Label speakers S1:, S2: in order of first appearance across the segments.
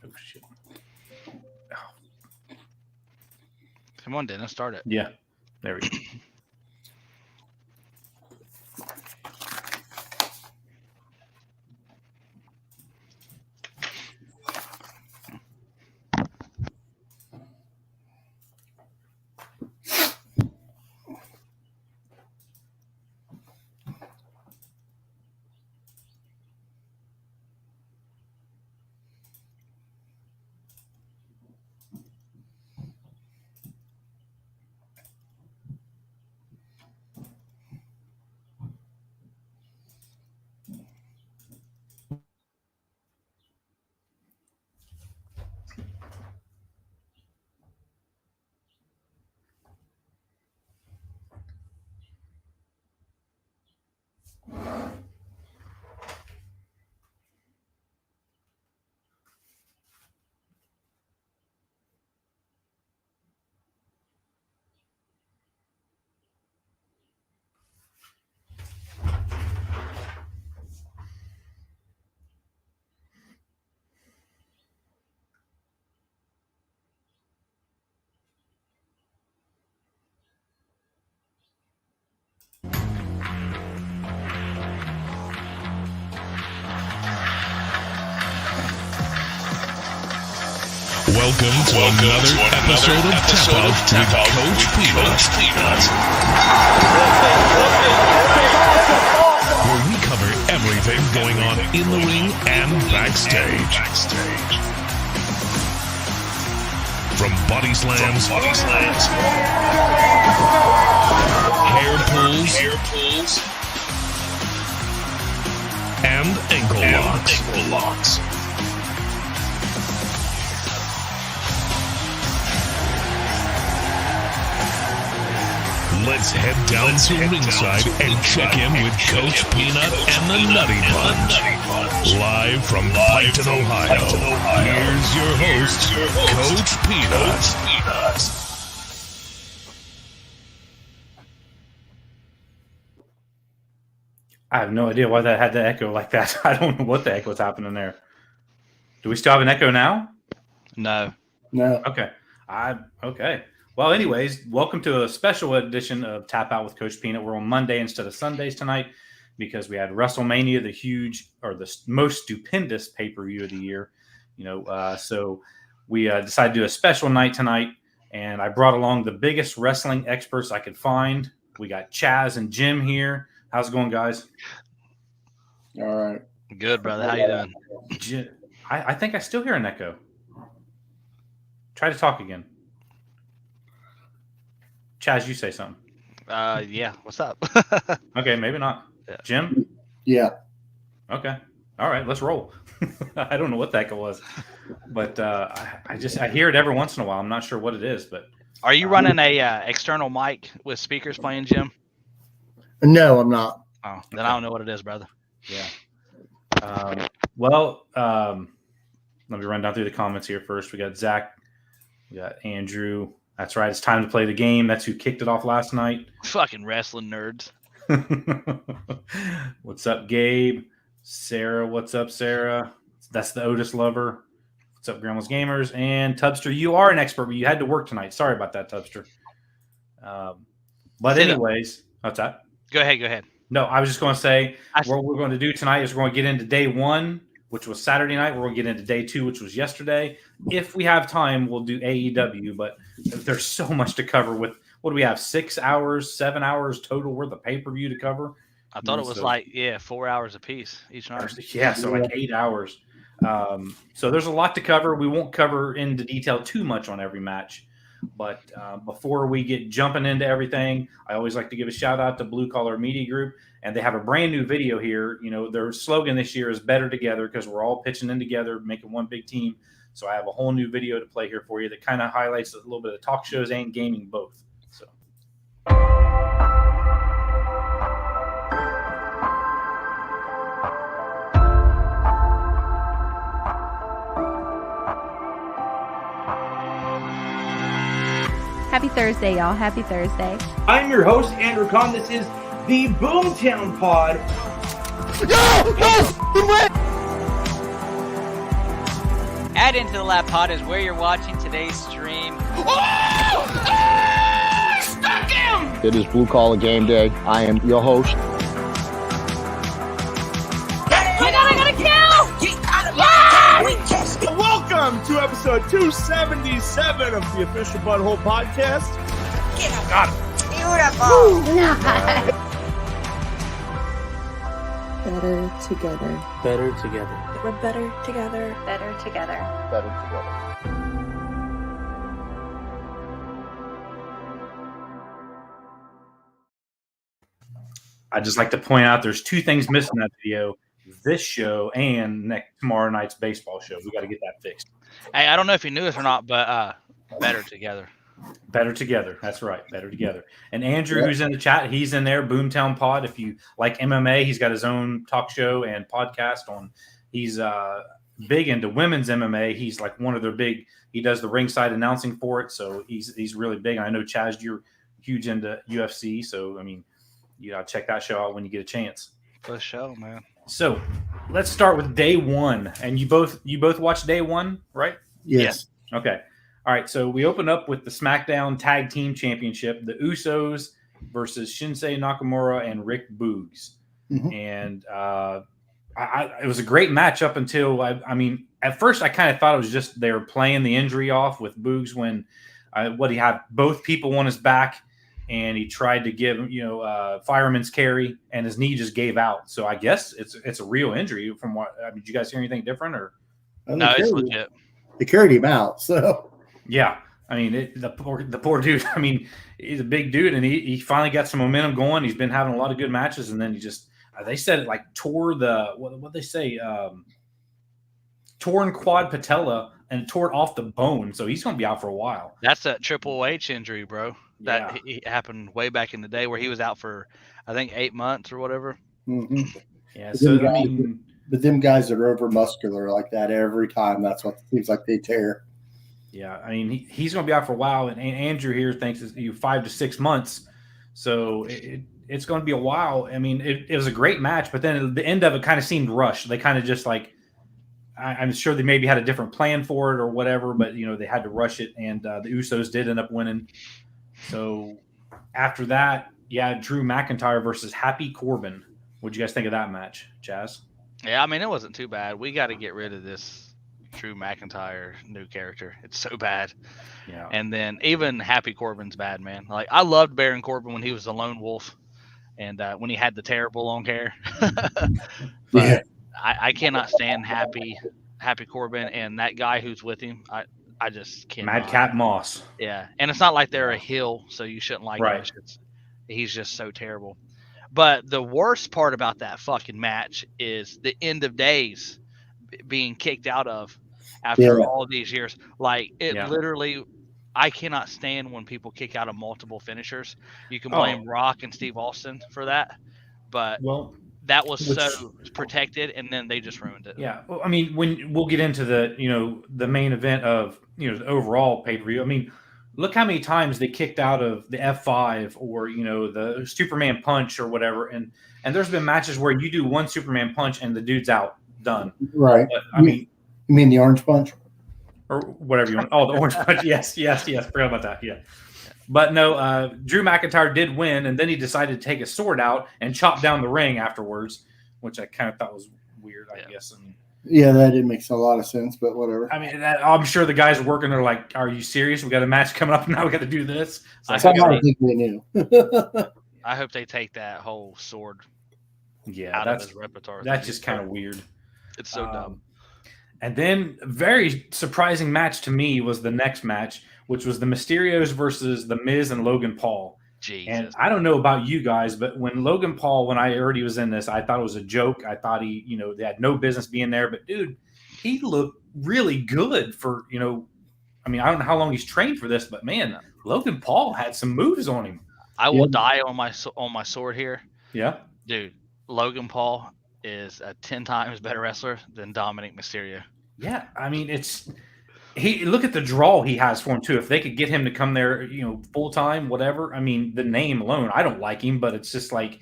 S1: Oh, shit.
S2: Come on, Dennis, start it.
S1: Yeah, there we go.
S3: Welcome to another episode of Tap Out with Coachpeanut, where we cover everything going on in the ring and backstage. From body slams, hair pulls, and ankle locks. Let's head down to ringside and check in with Coach Peanut and the Nutty Bunch. Live from Piketon, Ohio. Here's your host, Coach Peanut.
S1: I have no idea why that had to echo like that. I don't know what the heck was happening there. Do we still have an echo now?
S2: No.
S1: Okay. Okay. Well, anyways, welcome to a special edition of Tap Out with Coach Peanut. We're on Monday instead of Sundays tonight because we had WrestleMania, the most stupendous pay-per-view of the year. So we decided to do a special night tonight, and I brought along the biggest wrestling experts I could find. We got Chaz and Jim here. How's it going, guys?
S4: All right.
S2: Good, brother. How you doing?
S1: I think I still hear an echo. Try to talk again. Chaz, you say something.
S2: Yeah. What's up?
S1: Okay, maybe not.
S2: Yeah.
S1: Jim?
S4: Yeah.
S1: Okay. All right, let's roll. I don't know what the heck it was, but I hear it every once in a while. I'm not sure what it is, but
S2: Are you running a external mic with speakers playing, Jim?
S4: No, I'm not.
S2: Oh, then I don't know what it is, brother.
S1: yeah. Let me run down through the comments here first. We got Zach. We got Andrew. That's right. It's time to play the game. That's who kicked it off last night.
S2: Fucking wrestling nerds.
S1: What's up, Gabe? Sarah, what's up, Sarah? That's the Otis lover. What's up, Grandma's Gamers? And Tubster, you are an expert, but you had to work tonight. Sorry about that, Tubster. But anyways, what's that?
S2: Go ahead.
S1: No, I was just going to say what we're going to do tonight is we're going to get into day one, which was Saturday night. We're going to get into day two, which was yesterday. If we have time, we'll do AEW, but there's so much to cover with, what do we have, 6 hours, 7 hours total worth of pay-per-view to cover?
S2: I thought it was 4 hours a piece each night.
S1: Yeah, so like 8 hours. So there's a lot to cover. We won't cover into detail too much on every match. But before we get jumping into everything, I always like to give a shout out to Blue Collar Media Group. And they have a brand new video here. You know, their slogan this year is Better Together because we're all pitching in together, making one big team. So I have a whole new video to play here for you that kind of highlights a little bit of talk shows and gaming both. So.
S5: Happy Thursday, y'all. Happy Thursday.
S6: I'm your host, Andrew Kahn. This is the Boomtown Pod.
S7: At Into the Lab Pod is where you're watching today's stream.
S8: Stuck him!
S9: It is Blue Collar Game Day. I am your host.
S8: Oh my God, I got a kill! Get out of my car!
S10: Welcome to episode 277 of the Official Butthole Podcast.
S8: Get him.
S10: Got it.
S8: Beautiful.
S11: Better together.
S12: Better together.
S11: We're better together.
S5: Better together.
S9: Better together.
S1: I'd just like to point out there's two things missing in that video: this show and tomorrow night's baseball show. We got to get that fixed.
S2: Hey, I don't know if you knew this or not, but better together.
S1: Better together. That's right. Better together. And Andrew, who's in the chat, he's in there. Boomtown Pod. If you like MMA, he's got his own talk show and podcast on. He's big into women's MMA. He's like one of their big. He does the ringside announcing for it, so he's really big. I know Chaz, you're huge into UFC, so I mean, you gotta check that show out when you get a chance.
S2: For sure, man.
S1: So let's start with day one. And you both watched day one, right?
S4: Yes.
S1: Okay. All right. So we open up with the SmackDown Tag Team Championship, the Usos versus Shinsuke Nakamura and Rick Boogs.
S4: Mm-hmm.
S1: And it was a great match up until, I mean, at first I kind of thought it was just they were playing the injury off with Boogs when he had both people on his back. And he tried to give fireman's carry, and his knee just gave out. So I guess it's a real injury. From what did you guys hear anything different? Or
S2: no, it's legit.
S4: They carried him out. So
S1: yeah, I mean the poor dude. I mean, he's a big dude, and he finally got some momentum going. He's been having a lot of good matches, and then he just they said it like tore the what they say torn quad patella and tore it off the bone. So he's going to be out for a while.
S2: That's that Triple H injury, bro. That
S1: Yeah.
S2: happened way back in the day where he was out for, I think, 8 months or whatever.
S4: mm-hmm.
S1: Yeah.
S4: But
S1: So
S4: them
S1: I
S4: guys-
S1: mean,
S4: But them guys that are over muscular like that every time, that's what it seems like they tear.
S1: yeah. I mean, he's going to be out for a while, and Andrew here thinks it's 5 to 6 months. So it's going to be a while. I mean, it was a great match, but then the end of it kind of seemed rushed. They kind of just like. I'm sure they maybe had a different plan for it or whatever, but they had to rush it, and the Usos did end up winning. So after that, Drew McIntyre versus Happy Corbin. What'd you guys think of that match, Chaz?
S2: Yeah, I mean, it wasn't too bad. We got to get rid of this Drew McIntyre new character. It's so bad.
S1: Yeah.
S2: And then even Happy Corbin's bad, man. Like, I loved Baron Corbin when he was the lone wolf and when he had the terrible long hair. But
S4: Yeah.
S2: I cannot stand Happy Corbin and that guy who's with him. I just can't.
S1: Madcap Moss.
S2: Yeah, and it's not like they're a heel, so you shouldn't like
S1: Right.
S2: him. He's just so terrible. But the worst part about that fucking match is the end of days being kicked out of after all these years. Like, it literally, I cannot stand when people kick out of multiple finishers. You can blame Rock and Steve Austin for that, but that was so protected, and then they just ruined it.
S1: Yeah, well, I mean, when we'll get into the main event of the overall pay-per-view. I mean, look how many times they kicked out of the F5 or the Superman punch or whatever, and there's been matches where you do one Superman punch and the dude's out, done.
S4: Right.
S1: But, I mean,
S4: you mean the orange punch
S1: or whatever you want? Oh, the orange punch. Yes. Forgot about that. Yeah. But no, Drew McIntyre did win, and then he decided to take his sword out and chop down the ring afterwards, which I kind of thought was weird, I guess. I mean,
S4: yeah, that didn't make a lot of sense, but whatever.
S1: I mean, I'm sure the guys working are like, "Are you serious? We got a match coming up, and now we got to do this."
S4: I think they knew.
S2: I hope they take that whole sword
S1: out
S2: of his repertoire.
S1: That's just kind of weird.
S2: It's so dumb.
S1: And then a very surprising match to me was the next match, which was the Mysterios versus the Miz and Logan Paul.
S2: Jesus.
S1: And I don't know about you guys, but when Logan Paul, when I heard he was in this, I thought it was a joke. I thought they had no business being there. But dude, he looked really good for, I mean, I don't know how long he's trained for this, but man, Logan Paul had some moves on him.
S2: I will die on my sword here.
S1: Yeah,
S2: dude. Logan Paul is a 10 times better wrestler than Dominic Mysterio.
S1: Yeah, I mean, look at the draw he has for him too. If they could get him to come there, full time, whatever. I mean, the name alone, I don't like him, but it's just like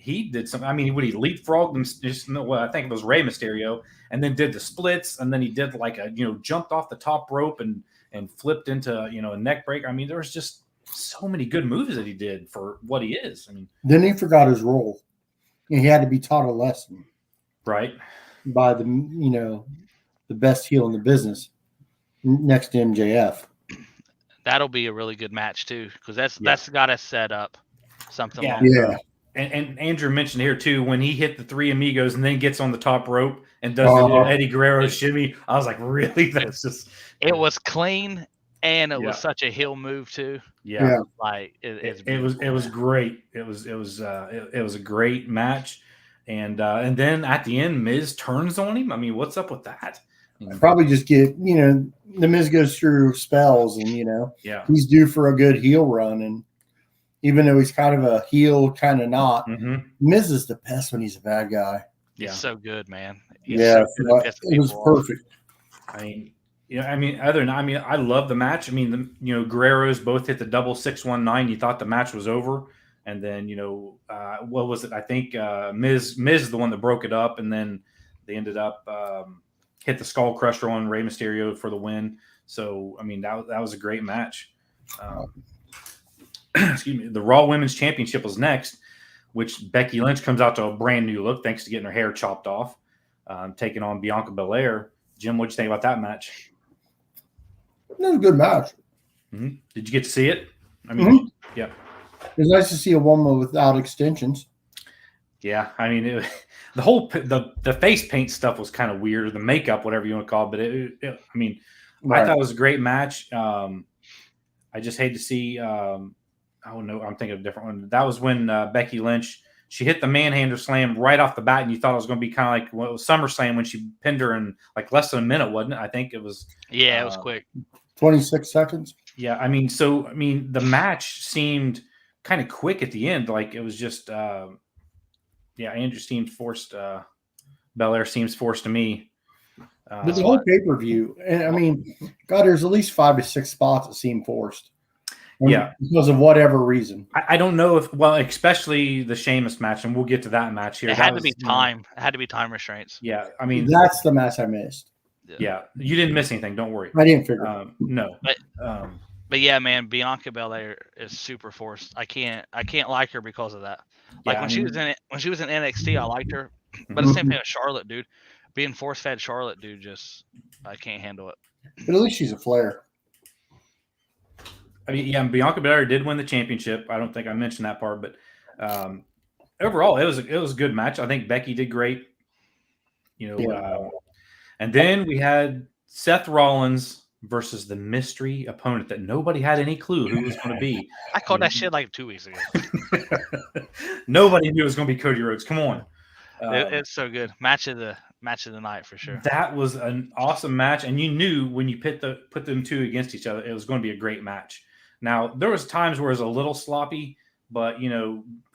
S1: he did something. I mean, would he leapfrog them? Well, I think it was Rey Mysterio, and then did the splits, and then he did like a jumped off the top rope and flipped into a neck breaker. I mean, there was just so many good moves that he did for what he is. I mean,
S4: then he forgot his role. He had to be taught a lesson,
S1: right,
S4: by the the best heel in the business next to MJF.
S2: That'll be a really good match too, because that's got to set up something.
S4: Yeah.
S1: And Andrew mentioned here too, when he hit the three amigos and then gets on the top rope and does the little Eddie Guerrero shimmy, I was like, really? That's just.
S2: It was clean, and it was such a heel move too.
S1: Yeah.
S2: Like
S1: it was great. It was a great match, and then at the end, Miz turns on him. I mean, what's up with that?
S4: Probably just get the Miz goes through spells, and he's due for a good heel run, and even though he's kind of a heel, kind of not, Miz is the best when he's a bad guy.
S2: He's so good, man.
S4: It was perfect.
S1: I love the match. I mean, Guerreros both hit the double 619. You thought the match was over, and then what was it? I think Miz is the one that broke it up, and then they ended up hit the Skull Crusher on Rey Mysterio for the win. So I mean, that was a great match. Excuse me. The Raw Women's Championship was next, which Becky Lynch comes out to a brand new look thanks to getting her hair chopped off, taking on Bianca Belair. Jim, what'd you think about that match?
S4: It was a good match.
S1: Mm-hmm. Did you get to see it? I mean, yeah.
S4: It was nice to see a woman without extensions.
S1: Yeah, I mean, the face paint stuff was kind of weird, or the makeup, whatever you want to call it. But I thought it was a great match. I just hate to see. Oh no, I'm thinking of a different one. That was when Becky Lynch, she hit the manhandle slam right off the bat, and you thought it was going to be kind of like it was SummerSlam when she pinned her in like less than a minute, wasn't it? I think it was.
S2: Yeah, it was quick.
S4: 26 seconds.
S1: Yeah, the match seemed kind of quick at the end. Like it was just, Andrew seemed forced. Belair seems forced to me.
S4: But the whole pay-per-view, and there's at least 5 to 6 spots that seem forced. Because of whatever reason.
S1: I don't know especially the Sheamus match, and we'll get to that match here.
S2: It had to be time. It had to be time restraints.
S1: Yeah,
S4: that's the match I missed.
S1: Yeah, you didn't miss anything. Don't worry.
S4: I didn't figure.
S1: No.
S2: But yeah, man, Bianca Belair is super forced. I can't like her because of that. Like when she was in NXT, I liked her, but the same thing with Charlotte, dude. Being force fed Charlotte, dude, I can't handle it.
S4: But at least she's a Flair.
S1: Bianca Belair did win the championship. I don't think I mentioned that part, but overall, it was a good match. I think Becky did great. And then we had Seth Rollins versus the mystery opponent that nobody had any clue who it was going to be.
S2: I called that shit like 2 weeks ago.
S1: Nobody knew it was going to be Cody Rhodes. Come on.
S2: It's so good. Match of the night for sure.
S1: That was an awesome match, and you knew when you put them two against each other, it was going to be a great match. Now, there was times where it was a little sloppy, but,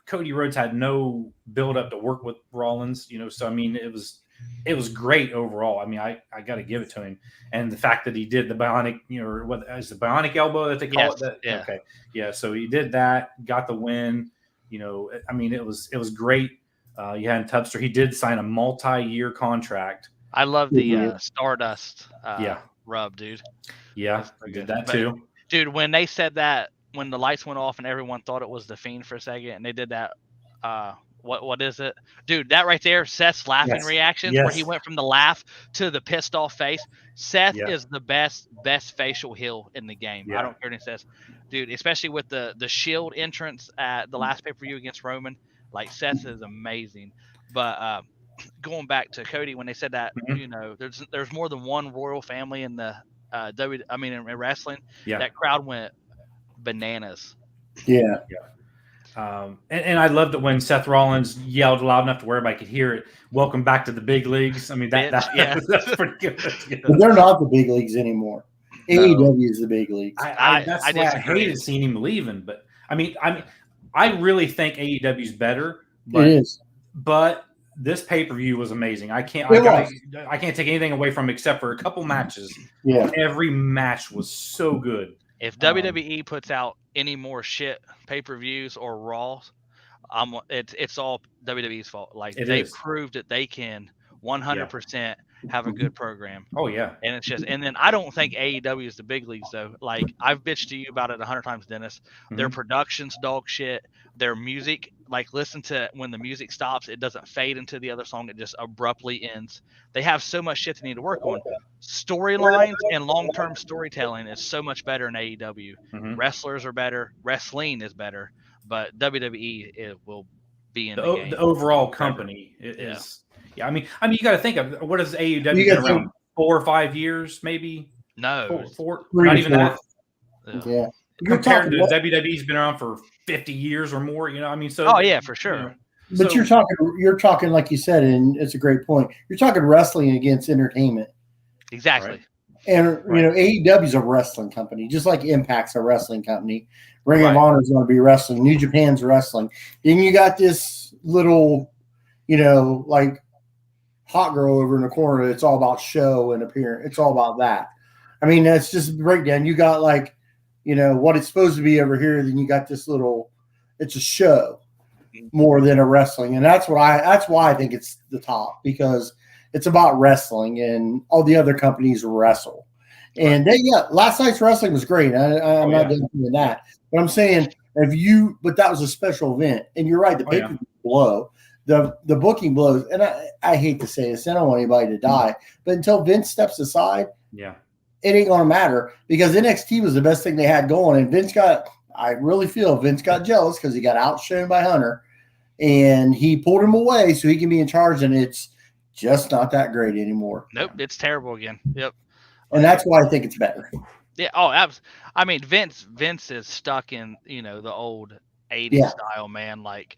S1: Cody Rhodes had no build-up to work with Rollins, so, it was great overall. I got to give it to him. And the fact that he did the bionic, what is the bionic elbow that they call it?
S2: Yeah.
S1: Okay. Yeah, so he did that, got the win. It was great. You had Tubster. He did sign a multi-year contract.
S2: I love the Stardust rub, dude.
S1: Yeah, I did that too.
S2: Dude, when they said that, when the lights went off and everyone thought it was the Fiend for a second, and they did that, what is it? Dude, that right there, Seth's laughing reactions, where he went from the laugh to the pissed off face. Seth is the best facial heel in the game. I don't care what he says. Dude, especially with the Shield entrance at the last pay-per-view against Roman. Like, Seth is amazing. But going back to Cody, when they said that, there's more than one royal family in the in wrestling. Yeah. That crowd went bananas.
S4: Yeah.
S1: And I loved it when Seth Rollins yelled loud enough to where everybody could hear it. Welcome back to the big leagues. That's pretty good.
S4: But they're not the big leagues anymore. No. AEW is the big leagues.
S1: I hated seeing him leaving, but I really think AEW is better. But,
S4: it is.
S1: But this pay-per-view was amazing. I can't take anything away from it except for a couple matches.
S4: Yeah.
S1: Every match was so good.
S2: If WWE puts out any more shit pay-per-views or Raws, It's all WWE's fault. Like
S1: They
S2: proved that they can 100% have a good program.
S1: Oh yeah.
S2: And it's just, and then I don't think AEW is the big leagues though. Like I've bitched to you about it 100 times, Dennis. Their production's dog shit. Their music, like listen to when the music stops, it doesn't fade into the other song. It just abruptly ends. They have so much shit they need to work on. Storylines and long-term storytelling is so much better in AEW. Wrestlers are better. Wrestling is better. But WWE it will be in the game.
S1: The overall company is. Yeah, I mean, you got to think of what is AEW been around 4 or 5 years, maybe.
S2: No,
S1: four not even that.
S4: Yeah,
S1: compared to WWE's been around for 50 years or more. You know, I mean, so.
S2: Oh yeah, for sure.
S4: But you're talking like you said, and it's a great point. You're talking wrestling against entertainment.
S2: Exactly.
S1: Right.
S4: And you know, AEW's a wrestling company, just like Impact's a wrestling company. Ring of Honor is going to be wrestling. New Japan's wrestling. Then you got this little, you know, like hot girl over in the corner. It's all about show and appearance. It's all about that. I mean, that's just a breakdown. You got like, you know, what it's supposed to be over here. Then you got this little. It's a show more than a wrestling, and that's why I think it's the top, because it's about wrestling, and all the other companies wrestle. And last night's wrestling was great. I'm not denying that, but I'm saying but that was a special event, and you're right. The pay-per-view blow. The booking blows, and I hate to say this, I don't want anybody to die, but until Vince steps aside, it ain't gonna matter, because NXT was the best thing they had going, and I really feel Vince got jealous because he got outshone by Hunter, and he pulled him away so he can be in charge, and it's just not that great anymore.
S2: Nope, it's terrible again. Yep,
S4: and that's why I think it's better.
S2: Yeah. Oh, I mean, Vince is stuck in the old '80s style, man. Like.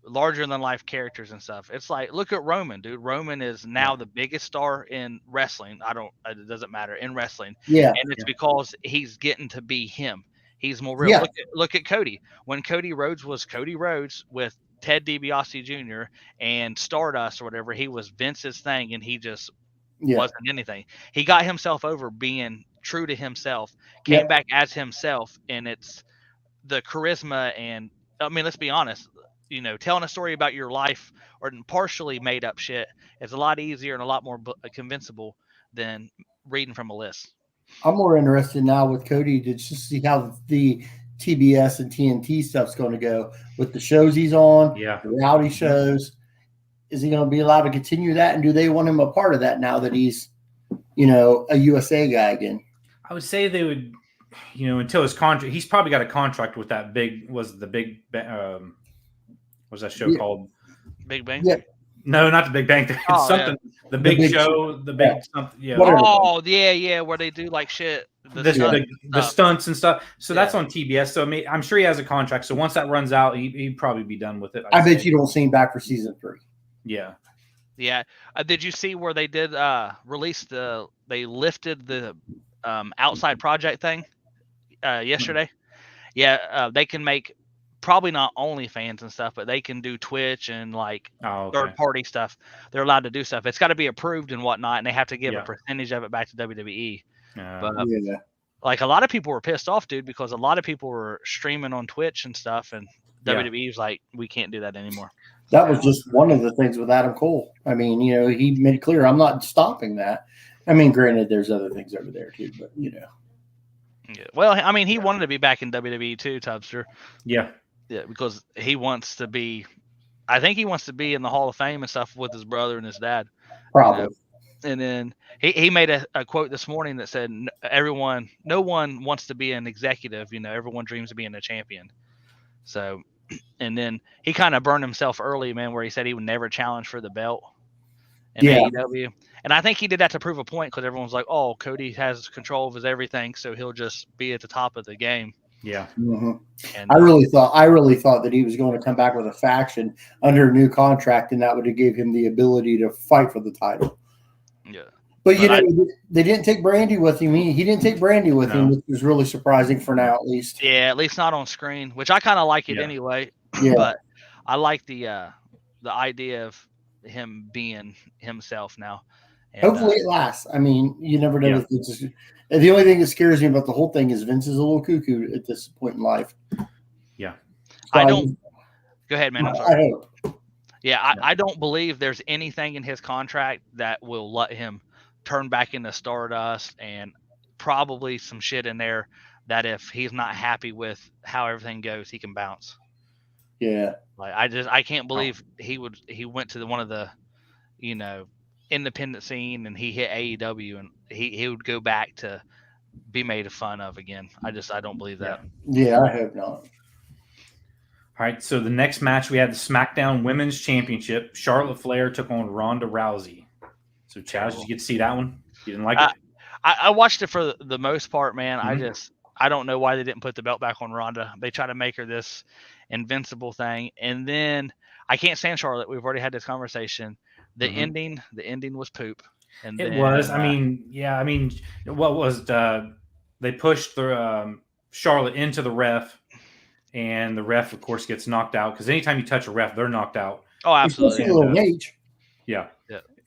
S2: Larger than life characters and stuff. It's like, look at Roman, dude. Roman is now the biggest star in wrestling. It doesn't matter in wrestling.
S4: Yeah.
S2: And it's because he's getting to be him. He's more real. Yeah. Look at Cody. When Cody Rhodes was Cody Rhodes with Ted DiBiase Jr. and Stardust or whatever, he was Vince's thing, and he just wasn't anything. He got himself over being true to himself, came back as himself, and it's the charisma. And I mean, let's be honest. Telling a story about your life or partially made up shit is a lot easier and a lot more convincible than reading from a list.
S4: I'm more interested now with Cody to just see how the TBS and TNT stuff's going to go with the shows he's on, the reality shows. Is he going to be allowed to continue that? And do they want him a part of that now that he's, a USA guy again?
S1: I would say they would, until his contract, he's probably got a contract with that what's that show called?
S2: Big Bang?
S4: Yeah.
S1: No, not the Big Bang Theory. It's something. Yeah. The big show. The big something. Yeah.
S2: Oh, yeah. Where they do like shit.
S1: The stunts and stuff. So that's on TBS. So I'm sure he has a contract. So once that runs out, he'd probably be done with it.
S4: I bet you don't see him back for season 3.
S1: Yeah.
S2: Yeah. Did you see where they did release they lifted the outside project thing yesterday? Yeah. They can make. Probably not OnlyFans and stuff, but they can do Twitch and third-party stuff. They're allowed to do stuff. It's got to be approved and whatnot, and they have to give a percentage of it back to WWE. Like a lot of people were pissed off, dude, because a lot of people were streaming on Twitch and stuff, and WWE's like, we can't do that anymore.
S4: That was just one of the things with Adam Cole. I mean, he made it clear, I'm not stopping that. I mean, granted, there's other things over there too, but
S2: Yeah. Well, I mean, he wanted to be back in WWE too, Tubster.
S1: Yeah.
S2: Yeah, because he wants to be. I think he wants to be in the Hall of Fame and stuff with his brother and his dad.
S4: Probably.
S2: And then he made a quote this morning that said, no one wants to be an executive. Everyone dreams of being a champion. So, and then he kind of burned himself early, man, where he said he would never challenge for the belt in AEW. And I think he did that to prove a point, because everyone's like, oh, Cody has control of his everything, so he'll just be at the top of the game.
S1: Yeah.
S4: Mm-hmm. And I really thought that he was going to come back with a faction under a new contract, and that would have gave him the ability to fight for the title.
S2: Yeah.
S4: But they didn't take Brandy with him. He didn't take Brandy with him, which was really surprising for now, at least.
S2: Yeah, at least not on screen, which I kind of like it anyway.
S4: Yeah.
S2: But I like the idea of him being himself now. And,
S4: hopefully it lasts. I mean, you never know with Vince. The only thing that scares me about the whole thing is Vince is a little cuckoo at this point in life.
S1: Yeah.
S2: So Go ahead, man. I'm
S4: I
S2: sorry.
S4: hope.
S2: Yeah, I don't believe there's anything in his contract that will let him turn back into Stardust, and probably some shit in there that if he's not happy with how everything goes, he can bounce.
S4: Yeah.
S2: Like I can't believe he went to one of the, independent scene, and he hit AEW, and he would go back to be made fun of again. I don't believe that.
S4: Yeah, I hope not.
S1: All right, so the next match we had the SmackDown Women's Championship. Charlotte Flair took on Ronda Rousey. So, Chaz, did you get to see that one? You didn't like it?
S2: I watched it for the most part, man.
S1: Mm-hmm.
S2: I don't know why they didn't put the belt back on Ronda. They try to make her this invincible thing, and then I can't stand Charlotte. We've already had this conversation. The ending was poop. And
S1: it was. What was they pushed the Charlotte into the ref. And the ref, of course, gets knocked out because anytime you touch a ref, they're knocked out.
S2: Oh, absolutely.
S1: Yeah.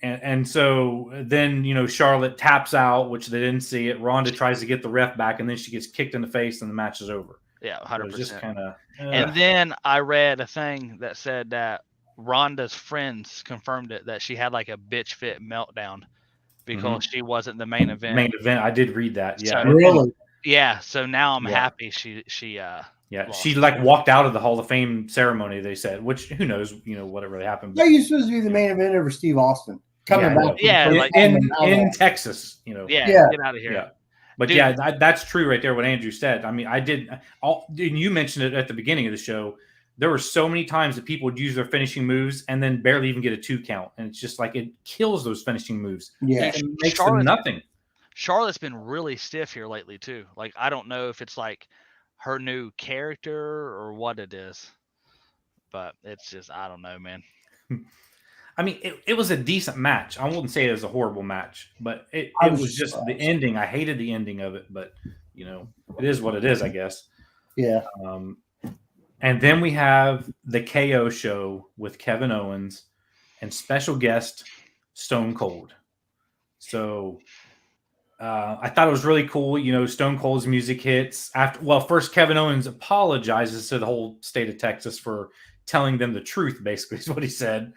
S1: And so then, Charlotte taps out, which they didn't see it. Ronda tries to get the ref back, and then she gets kicked in the face, and the match is over.
S2: Yeah, 100%.
S1: So just kind of.
S2: And then I read a thing that said that Ronda's friends confirmed it, that she had like a bitch fit meltdown because she wasn't the main event.
S1: I did read that. Yeah.
S4: So, really?
S2: Yeah. So now I'm happy she
S1: lost. She walked out of the Hall of Fame ceremony, they said, which who knows, what really happened.
S4: But you're supposed to be the main event over Steve Austin. Coming back.
S1: In Texas,
S2: Yeah, get out of here.
S1: Yeah. But dude, that's true right there, what Andrew said. I mean, you mentioned it at the beginning of the show. There were so many times that people would use their finishing moves and then barely even get a 2 count. And it's just like it kills those finishing moves.
S4: Yeah.
S1: It makes them nothing.
S2: Charlotte's been really stiff here lately, too. Like, I don't know if it's like her new character or what it is. But it's just, I don't know, man.
S1: I mean, it was a decent match. I wouldn't say it was a horrible match, but it was just the ending. I hated the ending of it, but, it is what it is, I guess.
S4: Yeah.
S1: And then we have the KO show with Kevin Owens and special guest Stone Cold. So I thought it was really cool. Stone Cold's music hits first Kevin Owens apologizes to the whole state of Texas for telling them the truth, basically is what he said.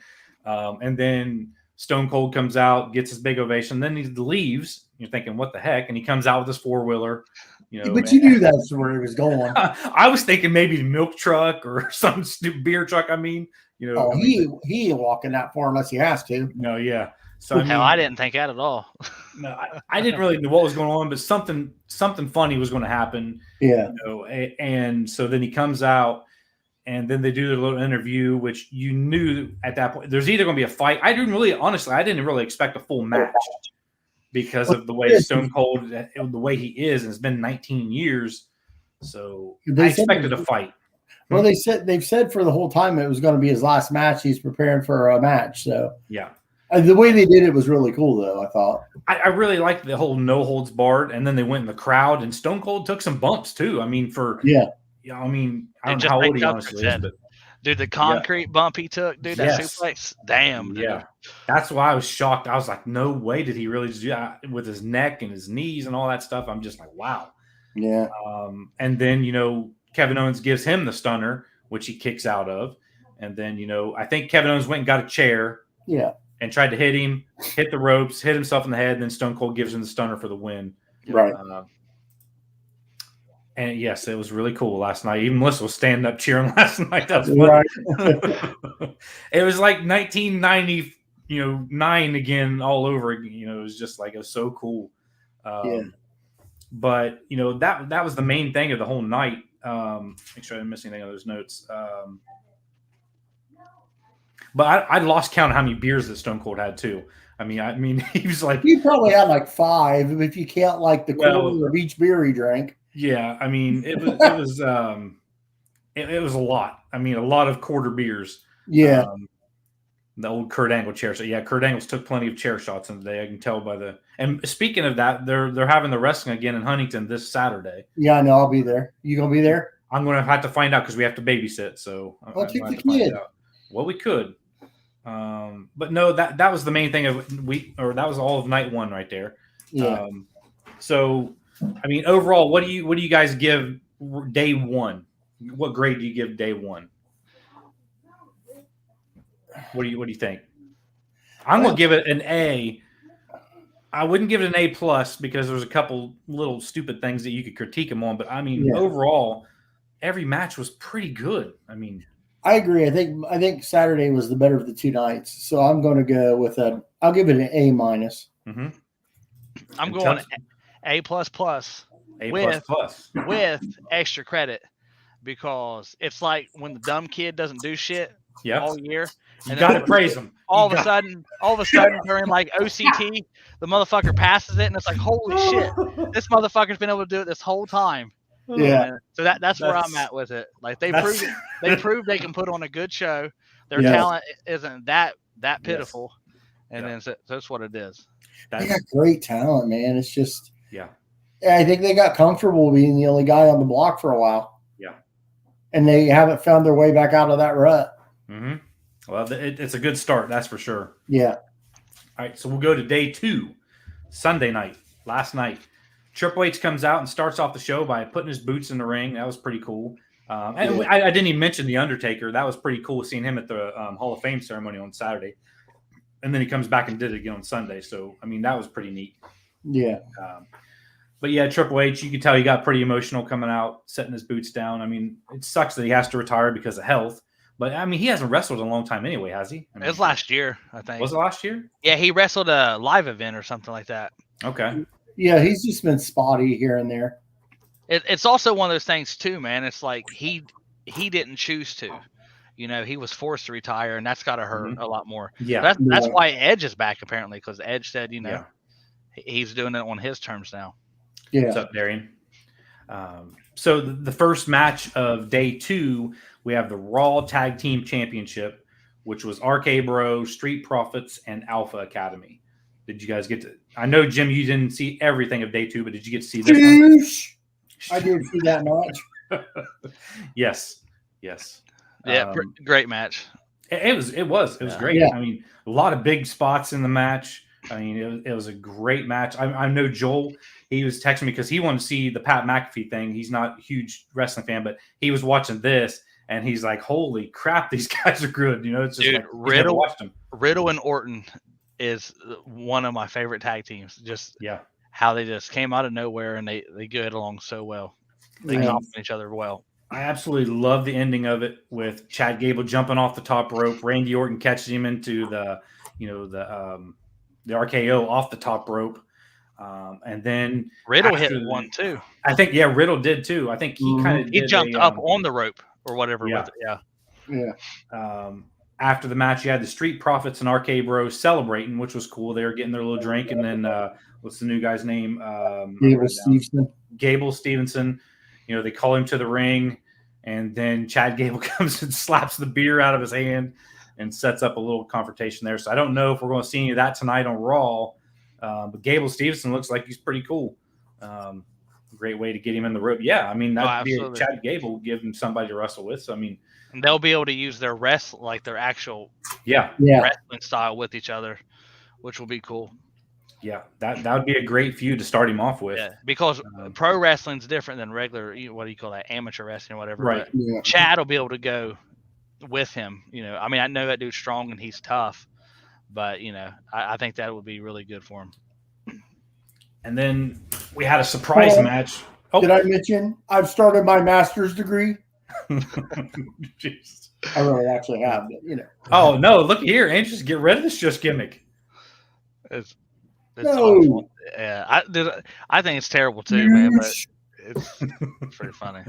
S1: And then Stone Cold comes out, gets his big ovation. Then he leaves. You're thinking, what the heck? And he comes out with his 4-wheeler.
S4: But you knew that's where he was going.
S1: I was thinking maybe the milk truck or some stupid beer truck. I mean,
S4: he ain't walking that far unless he has to.
S1: No, yeah. So
S2: I didn't think that at all.
S1: No, I didn't really know what was going on, but something funny was going to happen.
S4: Yeah.
S1: And so then he comes out, and then they do their little interview, which you knew at that point there's either going to be a fight. I didn't really expect a full match because of the way Stone Cold, the way he is, and it's been 19 years. So I expected a fight.
S4: Well, they've said for the whole time it was going to be his last match. He's preparing for a match. So
S1: yeah.
S4: The way they did it was really cool, though, I thought.
S1: I really liked the whole no holds barred, and then they went in the crowd, and Stone Cold took some bumps, too. I mean, I don't know how old he honestly is, but
S2: dude, the concrete bump he took, dude, that suplex, damn, dude.
S1: Yeah. That's why I was shocked. I was like, no way did he really just do that with his neck and his knees and all that stuff. I'm just like, wow.
S4: Yeah.
S1: And then, Kevin Owens gives him the stunner, which he kicks out of. And then, I think Kevin Owens went and got a chair.
S4: Yeah.
S1: And tried to hit him, hit the ropes, hit himself in the head, and then Stone Cold gives him the stunner for the win.
S4: Right.
S1: And yes, it was really cool last night. Even Melissa was standing up cheering last night. That was funny. Right. It was like 1999 again, all over again. It was just like, it was so cool. But that was the main thing of the whole night. Make sure I didn't miss anything on those notes. But I lost count of how many beers that Stone Cold had too. I mean, he was like,
S4: you probably had like 5 if you count like the quarter of each beer he drank.
S1: Yeah, I mean, it was a lot. I mean, a lot of quarter beers.
S4: Yeah,
S1: the old Kurt Angle chair. So yeah, Kurt Angle's took plenty of chair shots in the day. I can tell by the. And speaking of that, they're having the wrestling again in Huntington this Saturday.
S4: Yeah, I know. I'll be there. You gonna be there?
S1: I'm gonna have to find out because we have to babysit. So
S4: I'll take the kid.
S1: Well, we could. But no, that was the main thing that was all of night 1 right there.
S4: Yeah.
S1: So, I mean, overall, what do you guys give day 1? What grade do you give day 1? What do you think? I'm gonna give it an A. I wouldn't give it an A plus because there's a couple little stupid things that you could critique him on, but I mean, overall, every match was pretty good. I mean,
S4: I agree. I think Saturday was the better of the two nights, so I'm going to go with I'll give it an A minus.
S1: Mm-hmm.
S2: I'm going A plus with extra credit because it's like when the dumb kid doesn't do shit all year.
S1: You got to praise him.
S2: All of a sudden, during like OCT, the motherfucker passes it, and it's like, holy shit, this motherfucker's been able to do it this whole time.
S4: Yeah.
S2: And so that's where I'm at with it. Like they proved they can put on a good show. Their talent isn't that pitiful, and then so that's what it is.
S4: They got great talent, man. It's just I think they got comfortable being the only guy on the block for a while.
S1: Yeah,
S4: and they haven't found their way back out of that rut.
S1: Mm-hmm. Well, it's a good start, that's for sure.
S4: Yeah.
S1: All right, so we'll go to day 2, Sunday night, last night. Triple H comes out and starts off the show by putting his boots in the ring. That was pretty cool. And I didn't even mention The Undertaker. That was pretty cool seeing him at the Hall of Fame ceremony on Saturday. And then he comes back and did it again on Sunday. So, I mean, that was pretty neat.
S4: Yeah.
S1: But, yeah, Triple H, you could tell he got pretty emotional coming out, setting his boots down. I mean, it sucks that he has to retire because of health. But, I mean, he hasn't wrestled in a long time anyway, has he? I mean,
S2: it was last year, I think.
S1: Was it last year?
S2: Yeah, he wrestled a live event or something like that.
S1: Okay.
S4: Yeah, he's just been spotty here and there.
S2: It's also one of those things, too, man. It's like he didn't choose to. You know, he was forced to retire, and that's got to hurt a lot more.
S1: Yeah.
S2: That's why Edge is back, apparently, because Edge said, you know, he's doing it on his terms now.
S4: Yeah.
S1: What's up, Darian? So the first match of day 2, we have the Raw Tag Team Championship, which was RK Bro, Street Profits, and Alpha Academy. Did you guys get to? I know, Jim, you didn't see everything of day 2, but did you get to see this one?
S4: I did see that match.
S1: Yes.
S2: Yeah, great match.
S1: It was great.
S4: Yeah.
S1: I mean, a lot of big spots in the match. I mean, it was a great match. I know Joel, he was texting me because he wanted to see the Pat McAfee thing. He's not a huge wrestling fan, but he was watching this, and he's like, holy crap, these guys are good. You know, it's just like Riddle watched them.
S2: Riddle and Orton is one of my favorite tag teams. Just how they just came out of nowhere, and they get along so well. They complement each other well.
S1: I absolutely love the ending of it with Chad Gable jumping off the top rope. Randy Orton catches him into the RKO off the top rope. And then
S2: Riddle hit one too.
S1: I think, Riddle did too. I think he
S2: jumped up on the rope or whatever.
S1: Yeah.
S2: With it.
S1: Yeah. After the match, you had the Street Profits and RK Bros celebrating, which was cool. They were getting their little drink. And then what's the new guy's name? Gable Stevenson. You know, they call him to the ring, and then Chad Gable comes and slaps the beer out of his hand and sets up a little confrontation there. So I don't know if we're going to see any of that tonight on Raw. But Gable Stevenson looks like he's pretty cool. Great way to get him in the rope. Yeah, I mean, that'd be Chad Gable, give him somebody to wrestle with. So, I mean,
S2: and they'll be able to use their their actual wrestling style with each other, which will be cool.
S1: Yeah, that would be a great feud to start him off with.
S2: Yeah, because pro wrestling's different than regular, what do you call that, amateur wrestling or whatever.
S1: Right.
S2: But Chad will be able to go with him. You know, I mean, I know that dude's strong and he's tough, but, you know, I think that would be really good for him.
S1: And then we had a surprise match.
S4: Oh. Did I mention I've started my master's degree?
S1: Jeez.
S4: I really actually have, but, you know.
S1: Oh, no, look here. Andrews, get rid of this just gimmick.
S2: It's awful. Yeah, I think it's terrible too, man. But it's pretty funny.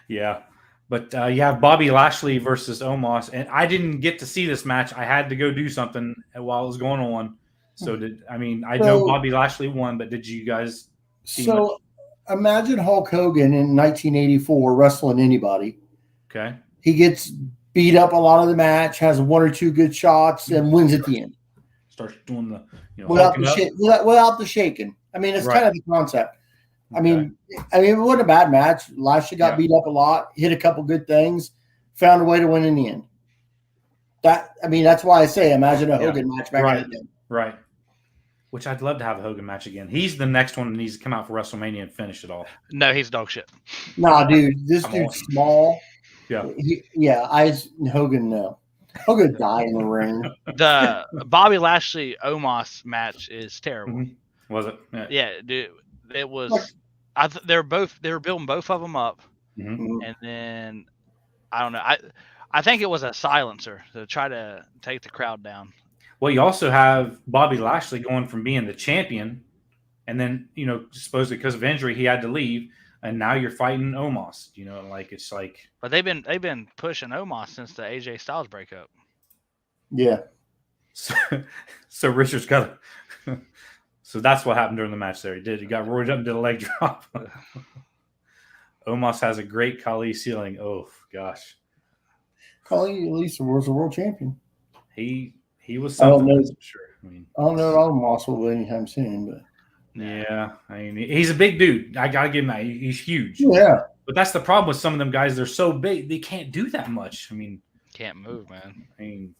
S1: Yeah, but you have Bobby Lashley versus Omos, and I didn't get to see this match. I had to go do something while it was going on. So I know Bobby Lashley won, but did you guys see much?
S4: Imagine Hulk Hogan in 1984 wrestling anybody.
S1: Okay,
S4: he gets beat up a lot of the match, has 1 or 2 good shots, and wins at the end.
S1: Starts doing the
S4: without the shaking. I mean, it's kind of the concept. I mean, it wasn't a bad match. Lashley got beat up a lot, hit a couple good things, found a way to win in the end. That's why I say imagine a Hogan match back in the day.
S1: Right. Which I'd love to have a Hogan match again. He's the next one that needs to come out for WrestleMania and finish it off.
S2: No, he's dog shit.
S4: Nah, dude, this dude's small.
S1: Yeah.
S4: Hogan, no. I'll go die in the ring.
S2: The Bobby Lashley Omos match is terrible.
S1: Mm-hmm. Was it?
S2: Yeah, dude. It was. They were building both of them up, and then I don't know. I think it was a silencer to try to take the crowd down.
S1: Well, you also have Bobby Lashley going from being the champion, and then supposedly because of injury he had to leave, and now you're fighting Omos. It's like.
S2: But they've been pushing Omos since the AJ Styles breakup.
S4: Yeah.
S1: So Richard's got. So that's what happened during the match. There, he got roared up and did a leg drop. Omos has a great Khali ceiling. Oh gosh.
S4: Khali at least was a world champion.
S1: He was something. I don't know, for sure.
S4: I don't know if Omos will anytime soon, but
S1: yeah, he's a big dude. I gotta give him that. He's huge.
S4: Yeah,
S1: but that's the problem with some of them guys. They're so big, they can't do that much.
S2: Can't move, man.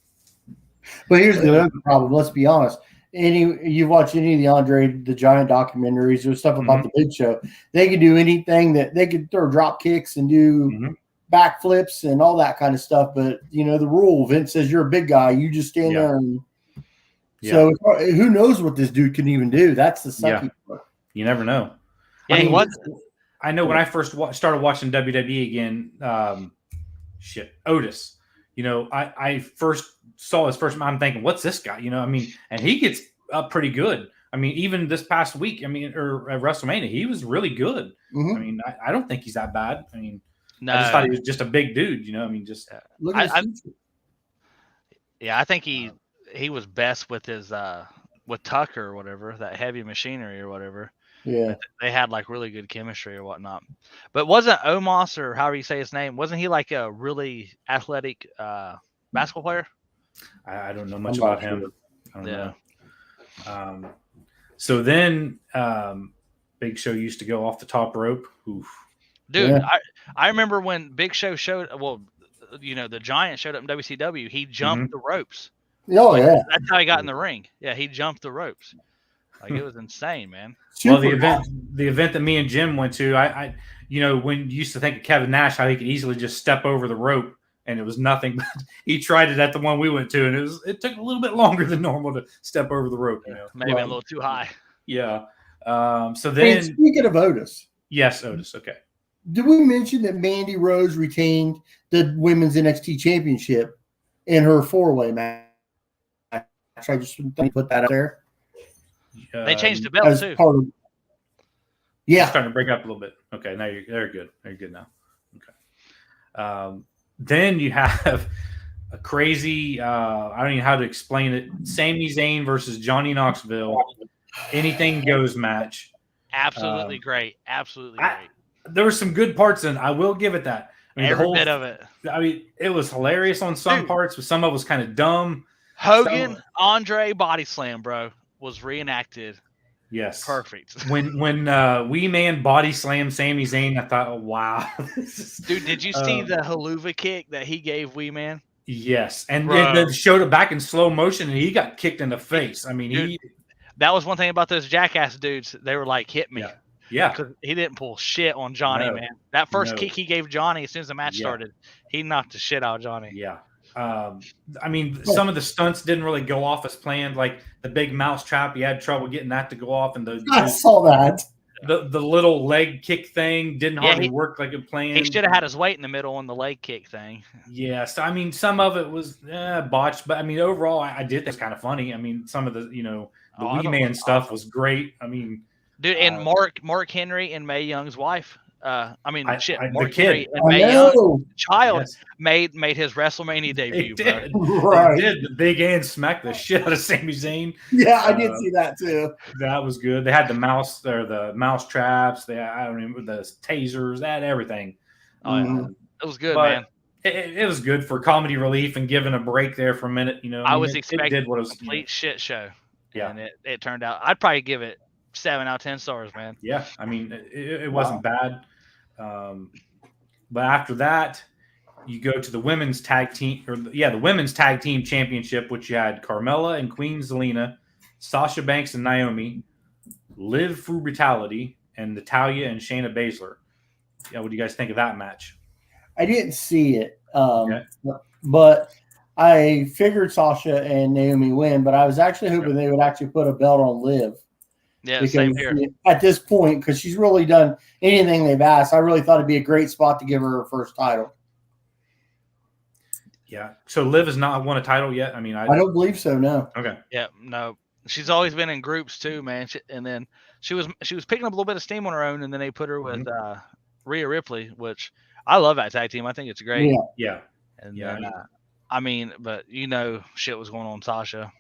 S4: But here's the other problem. Let's be honest. You watch any of the Andre the Giant documentaries or stuff about the Big Show, they could do anything. That they could throw drop kicks and do backflips and all that kind of stuff. But the rule, Vince says you're a big guy, you just stand there. And so who knows what this dude can even do? That's the sucky part.
S1: You never know.
S2: Yeah,
S1: I know when I first started watching WWE again. Otis. I first saw his first. I'm thinking, what's this guy? And he gets up pretty good. Even this past week, or at WrestleMania, he was really good.
S4: Mm-hmm.
S1: I don't think he's that bad.
S2: No.
S1: I just thought he was just a big dude.
S2: I think he was best with his with Tucker or whatever, that heavy machinery or whatever.
S4: Yeah,
S2: they had like really good chemistry or whatnot. But wasn't Omos, or however you say his name, wasn't he like a really athletic basketball player?
S1: I don't know much about him. I don't know. So then Big Show used to go off the top rope. Oof.
S2: Dude, I remember when Big Show showed. Well, the Giant showed up in WCW. He jumped the ropes.
S4: Oh yeah,
S2: that's how he got in the ring. Yeah, he jumped the ropes. Like it was insane, man.
S1: Well, the event that me and Jim went to, I when you used to think of Kevin Nash, how he could easily just step over the rope, and it was nothing. But he tried it at the one we went to, and it took a little bit longer than normal to step over the rope.
S2: Maybe a little too high.
S1: Yeah. So then,
S4: speaking of Otis,
S1: yes, Otis. Okay.
S4: Did we mention that Mandy Rose retained the Women's NXT Championship in her 4-way match? I just put that out there.
S2: They changed the belt too.
S1: It's starting to break up a little bit. Okay, now they're good. They're good now. Okay. Then you have a crazy. I don't even know how to explain it. Sami Zayn versus Johnny Knoxville. Anything goes match.
S2: Absolutely great. Absolutely great.
S1: There were some good parts in. I will give it that.
S2: Every bit of it.
S1: It was hilarious on some parts, but some of it was kind of dumb.
S2: Hogan, Andre body slam, bro, was reenacted.
S1: Yes.
S2: Perfect.
S1: When Wee Man body slammed Sami Zayn, I thought, oh, wow.
S2: Dude, did you see the haluva kick that he gave Wee Man?
S1: Yes. And they showed it back in slow motion, and he got kicked in the face.
S2: Dude, that was one thing about those jackass dudes. They were like, hit me.
S1: Yeah.
S2: Because he didn't pull shit on Johnny, man. That first kick he gave Johnny as soon as the match started, he knocked the shit out of Johnny.
S1: Yeah. Some of the stunts didn't really go off as planned. Like the big mouse trap, he had trouble getting that to go off, and
S4: I saw that.
S1: The little leg kick thing didn't hardly work like it planned.
S2: He should have had his weight in the middle on the leg kick thing.
S1: Yeah, so some of it was botched, but overall, I did think it was kind of funny. Some of the the Wee Man stuff was great.
S2: Dude, and Mark Henry and Mae Young's wife. Mark
S1: the
S2: Henry
S1: kid.
S2: and Mae Young's child made his WrestleMania debut.
S1: Did.
S4: Bro. Right.
S1: They did. The Big Ant smacked the shit out of Sami Zayn.
S4: Yeah, I did see that too.
S1: That was good. They had the mouse traps. They the tasers. They had everything.
S2: It was good, man.
S1: It was good for comedy relief and giving a break there for a minute.
S2: I was expecting a complete shit show.
S1: Yeah,
S2: and it turned out. I'd probably give it 7 out of 10 stars, man.
S1: Yeah, it wasn't bad. But after that, you go to the women's tag team, the women's tag team championship, which you had Carmella and Queen Zelina, Sasha Banks and Naomi, Liv for Brutality, and Natalya and Shayna Baszler. Yeah, what do you guys think of that match?
S4: I didn't see it, but I figured Sasha and Naomi win, but I was actually hoping they would actually put a belt on Liv.
S2: Yeah,
S4: because
S2: same here.
S4: At this point, because she's really done anything they've asked, I really thought it'd be a great spot to give her first title.
S1: Yeah. So Liv has not won a title yet. I mean, I
S4: don't believe so. No.
S1: Okay.
S2: Yeah, no. She's always been in groups too, man. And then she was picking up a little bit of steam on her own, and then they put her with Rhea Ripley, which I love that tag team. I think it's great.
S1: Yeah.
S2: And then, I mean, but shit was going on Sasha.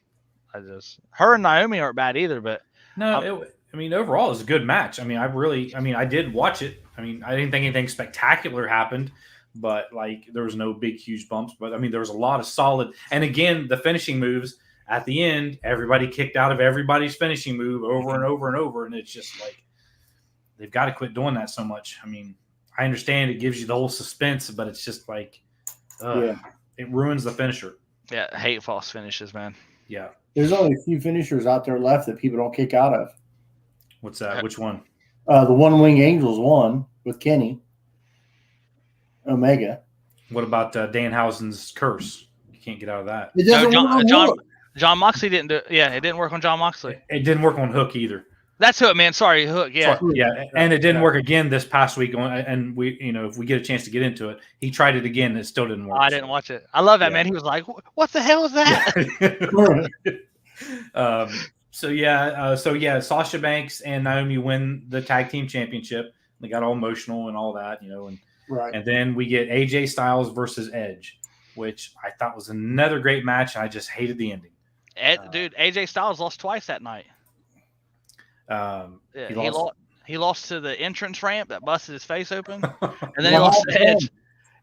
S2: Her and Naomi aren't bad either, but
S1: no, I mean, overall, it was a good match. I mean, I did watch it. I mean, I didn't think anything spectacular happened, but like there was no big, huge bumps. But I mean, there was a lot of solid. And again, the finishing moves at the end, everybody kicked out of everybody's finishing move over and over and over. And it's just like, they've got to quit doing that so much. I mean, I understand it gives you the whole suspense, but it's just like, it ruins the finisher.
S2: Yeah, I hate false finishes, man.
S1: Yeah.
S4: There's only a few finishers out there left that people don't kick out of.
S1: What's that? Which one?
S4: The One Wing Angels won with Kenny Omega.
S1: What about Danhausen's curse? You can't get out of that.
S4: It doesn't
S2: John Moxley didn't do it. Yeah, it didn't work on John Moxley.
S1: It didn't work on Hook either.
S2: That's Hook, man. Sorry, Hook. Yeah.
S1: Sorry, yeah. And it didn't work again this past week. And we, if we get a chance to get into it, he tried it again. And it still didn't work.
S2: I didn't watch it. I love that, man. He was like, what the hell is that?
S1: Sasha Banks and Naomi win the tag team championship. They got all emotional and all that, and then we get AJ Styles versus Edge, which I thought was another great match. I just hated the ending.
S2: Dude, AJ Styles lost twice that night. He lost to the entrance ramp that busted his face open, and then he lost to Edge.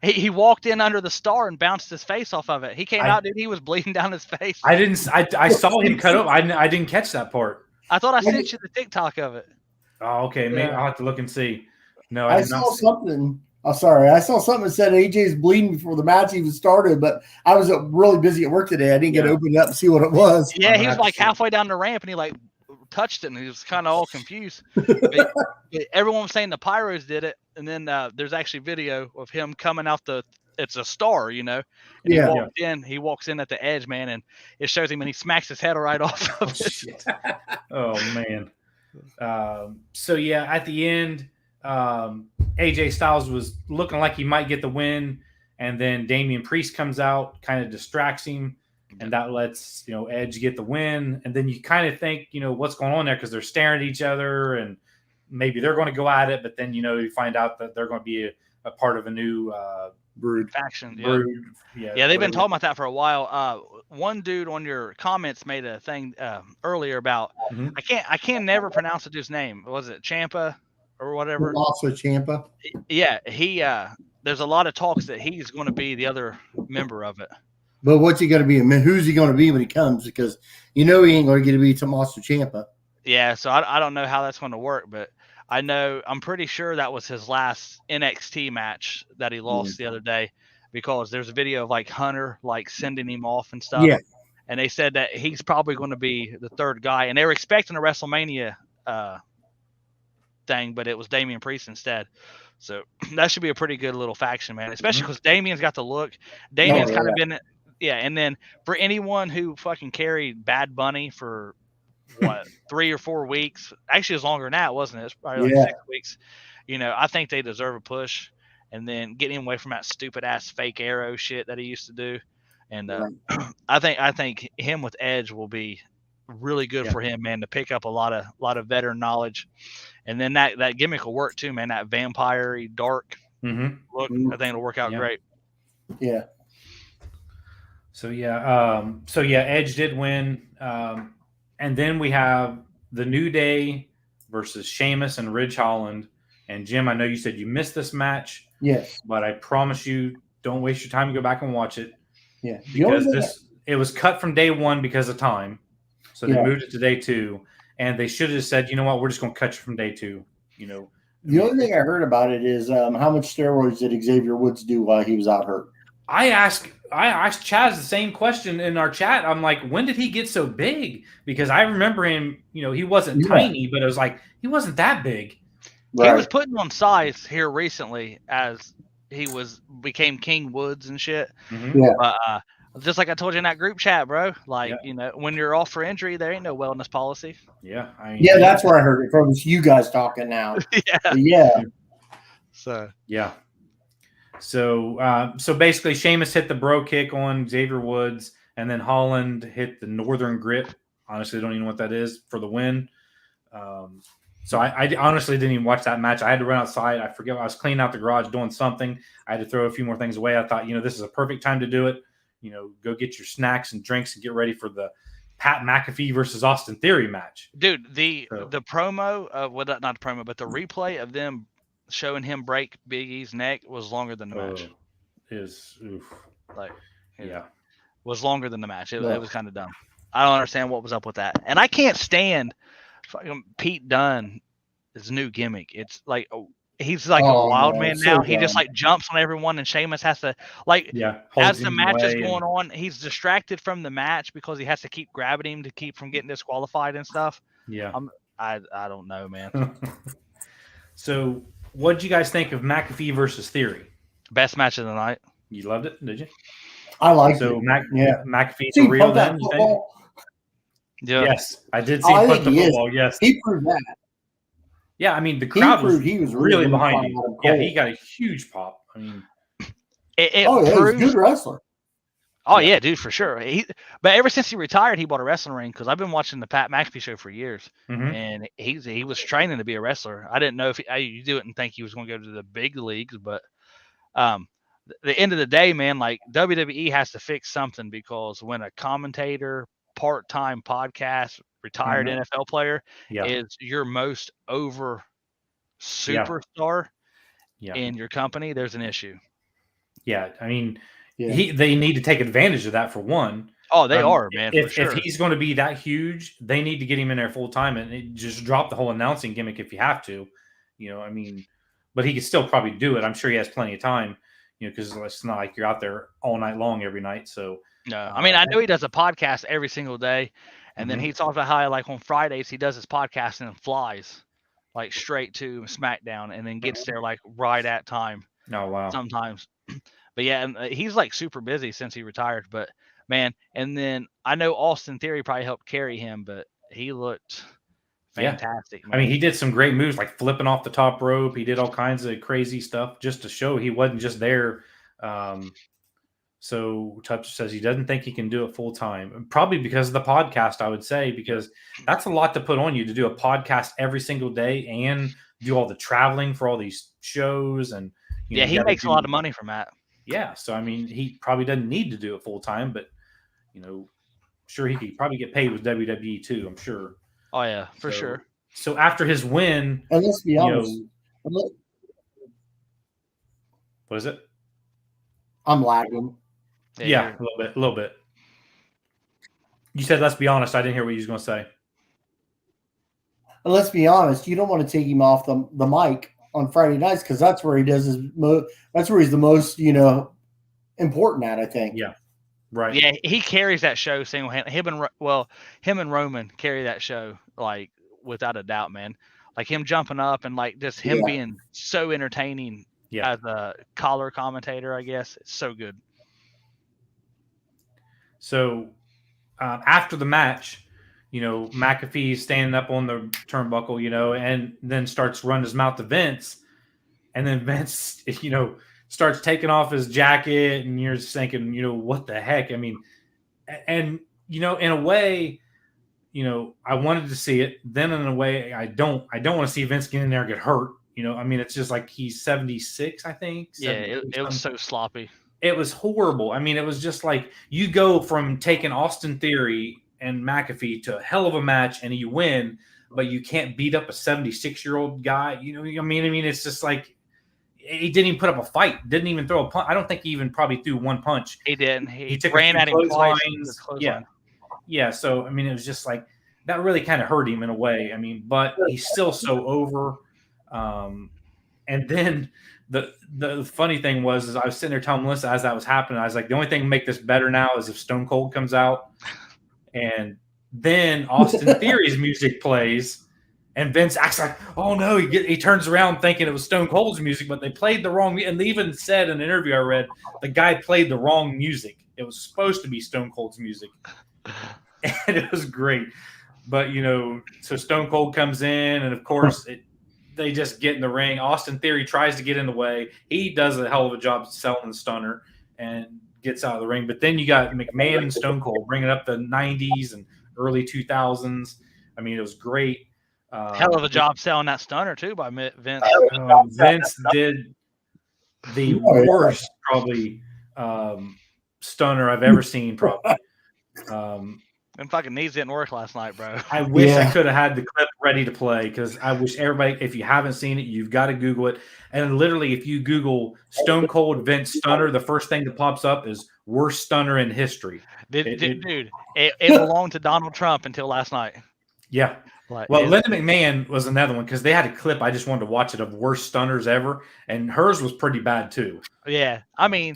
S2: He walked in under the star and bounced his face off of it. He came out, dude. He was bleeding down his face.
S1: I saw him cut up. I didn't catch that part.
S2: I thought I sent you the TikTok of it.
S1: Oh, okay. Maybe I'll have to look and see. No,
S4: I saw something. Oh, sorry. I saw something that said AJ's bleeding before the match even started, but I was really busy at work today. I didn't get opened up and see what it was.
S2: Yeah, he was like halfway down the ramp and he like touched it and he was kind of all confused. But everyone was saying the Pyros did it, and then there's actually video of him coming out it's a star, and he walks in at the edge, man, and it shows him and he smacks his head right off of it.
S1: Shit. Oh man. At the end, AJ Styles was looking like he might get the win, and then Damian Priest comes out, kind of distracts him, and that lets Edge get the win. And then you kind of think what's going on there, because they're staring at each other and maybe they're going to go at it, but then you find out that they're going to be a part of a new
S4: Brood
S2: faction.
S1: Yeah,
S2: they've been talking about that for a while. One dude on your comments made a thing earlier about I can't never pronounce the dude's name. Was it Ciampa or whatever?
S4: Also Ciampa.
S2: Yeah, he there's a lot of talks that he's going to be the other member of it.
S4: But what's he going to be? I mean, who's he going to be when he comes? Because he ain't going to get to be Tommaso Ciampa.
S2: Yeah, so I don't know how that's going to work, but I'm pretty sure that was his last NXT match that he lost the other day, because there's a video of like Hunter like sending him off and stuff.
S4: Yeah.
S2: And they said that he's probably going to be the third guy, and they were expecting a WrestleMania thing, but it was Damian Priest instead. So that should be a pretty good little faction, man, especially because Damian's got the look. Damian's kind of been, and then for anyone who fucking carried Bad Bunny for 3 or 4 weeks, actually it was longer than that, wasn't it? It's probably like 6 weeks. I think they deserve a push, and then getting him away from that stupid ass fake arrow shit that he used to do. And I think him with Edge will be really good for him, man, to pick up a lot of veteran knowledge. And then that gimmick will work too, man. That vampire-y dark look, I think it'll work out great.
S4: Yeah.
S1: So Edge did win. And then we have the New Day versus Sheamus and Ridge Holland. And Jim, I know you said you missed this match.
S4: Yes.
S1: But I promise you, don't waste your time and go back and watch it.
S4: Yeah.
S1: Because it was cut from day one because of time. So they moved it to day 2. And they should have just said, you know what, we're just going to cut you from day 2.
S4: The only thing I heard about it is how much steroids did Xavier Woods do while he was out hurt?
S1: I asked Chaz the same question in our chat. I'm like, when did he get so big? Because I remember him, he wasn't tiny, but it was like, he wasn't that big.
S2: Right. He was putting on size here recently as he became King Woods and shit.
S4: Yeah.
S2: Just like I told you in that group chat, bro. Like, when you're off for injury, there ain't no wellness policy.
S1: Yeah.
S4: Yeah, that's where I heard it from. It's you guys talking now.
S2: Yeah.
S1: So basically, Sheamus hit the bro kick on Xavier Woods, and then Holland hit the Northern Grip. Honestly, don't even know what that is for the win. So I honestly didn't even watch that match. I had to run outside. I forget. I was cleaning out the garage doing something. I had to throw a few more things away. I thought, this is a perfect time to do it. Go get your snacks and drinks and get ready for the Pat McAfee versus Austin Theory match.
S2: Dude, the promo, not the promo, but the replay of them showing him break Big E's neck was longer than the match. Was longer than the match. It was kind of dumb. I don't understand what was up with that. And I can't stand Pete Dunne's new gimmick. It's like he's like a wild man now. He just like jumps on everyone, and Sheamus has to as the match is going on, he's distracted from the match because he has to keep grabbing him to keep from getting disqualified and stuff.
S1: Yeah,
S2: I don't know, man.
S1: So, what did you guys think of McAfee versus Theory?
S2: Best match of the night.
S1: You loved it, did you?
S4: I liked
S1: it. McAfee's
S4: for
S1: real then. You think?
S2: Yeah.
S1: Yes, I did see him put the football. Yes,
S4: he proved that.
S1: Yeah, I mean the crowd was really behind him. Yeah, he got a huge pop. I mean,
S2: it
S4: proves, he's a good wrestler.
S2: Oh yeah, dude, for sure. But ever since he retired, he bought a wrestling ring because I've been watching the Pat McAfee show for years, and he was training to be a wrestler. I didn't know if you do it and think he was going to go to the big leagues, but the end of the day, man, like WWE has to fix something because when a commentator, part-time podcast, retired NFL player is your most over superstar in your company, there's an issue.
S1: Yeah, I mean, they need to take advantage of that for one.
S2: Oh, they are, man.
S1: If he's going to be that huge, they need to get him in there full time and just drop the whole announcing gimmick if you have to. I mean, but he could still probably do it. I'm sure he has plenty of time. Because it's not like you're out there all night long every night. So
S2: no, I mean, I know he does a podcast every single day, and then he talks about how like on Fridays he does his podcast and then flies like straight to SmackDown and then gets there like right at time.
S1: Oh wow!
S2: Sometimes, but yeah, and he's like super busy since he retired. But man, and then I know Austin Theory probably helped carry him, but he looked fantastic.
S1: I mean, he did some great moves like flipping off the top rope. He did all kinds of crazy stuff just to show he wasn't just there. So Touch says he doesn't think he can do it full time, probably because of the podcast, I would say, because that's a lot to put on you to do a podcast every single day and do all the traveling for all these shows. And
S2: he makes a lot of money from that.
S1: Yeah. So, I mean, he probably doesn't need to do it full time, but sure, he could probably get paid with WWE too, I'm sure.
S2: Oh yeah, for sure.
S1: So after his win,
S4: and let's be honest,
S1: what is it?
S4: I'm lagging.
S1: Yeah, a little bit. You said, "Let's be honest." I didn't hear what you was going to say.
S4: And let's be honest. You don't want to take him off the mic on Friday nights because that's where he does that's where he's the most important at. I think.
S1: Yeah. Right.
S2: Yeah, he carries that show single-handedly. Him and Roman carry that show like without a doubt, man. Like him jumping up and like just him being so entertaining as a collar commentator. I guess it's so good.
S1: So after the match, McAfee's standing up on the turnbuckle, and then starts running his mouth to Vince, and then Vince, starts taking off his jacket, and you're just thinking, what the heck? I mean, and in a way, I wanted to see it. Then in a way, I don't want to see Vince get in there and get hurt. I mean, it's just like he's 76, I think.
S2: Yeah, it was so sloppy.
S1: It was horrible. I mean, it was just like you go from taking Austin Theory and McAfee to a hell of a match, and you win, but you can't beat up a 76-year-old guy. I mean, it's just like. He didn't even put up a fight. Didn't even throw a punch. I don't think he even probably threw one punch.
S2: He didn't. He
S1: took
S2: ran at him twice.
S1: Yeah. So I mean, it was just like that really kind of hurt him in a way. I mean, but he's still so over. And then the funny thing was, I was sitting there telling Melissa as that was happening, I was like, the only thing to make this better now is if Stone Cold comes out, and then Austin Theory's music plays. And Vince acts like, oh no, he turns around thinking it was Stone Cold's music, but they played the wrong. And they even said in an interview I read, the guy played the wrong music. It was supposed to be Stone Cold's music, and it was great. But so Stone Cold comes in, and of course they just get in the ring. Austin Theory tries to get in the way. He does a hell of a job selling the stunner and gets out of the ring. But then you got McMahon and Stone Cold bringing up the 90s and early 2000s. I mean, it was great.
S2: Hell of a job selling that stunner too by Vince.
S1: Vince did the worst probably stunner I've ever seen. Probably.
S2: Them fucking knees didn't work last night, bro.
S1: I wish I could have had the clip ready to play, because I wish everybody, if you haven't seen it, you've got to Google it. And literally, if you Google Stone Cold Vince stunner, the first thing that pops up is worst stunner in history.
S2: Dude, it belonged to Donald Trump until last night.
S1: Yeah. Linda McMahon was another one, because they had a clip. I just wanted to watch it of worst stunners ever, and hers was pretty bad too.
S2: Yeah, I mean,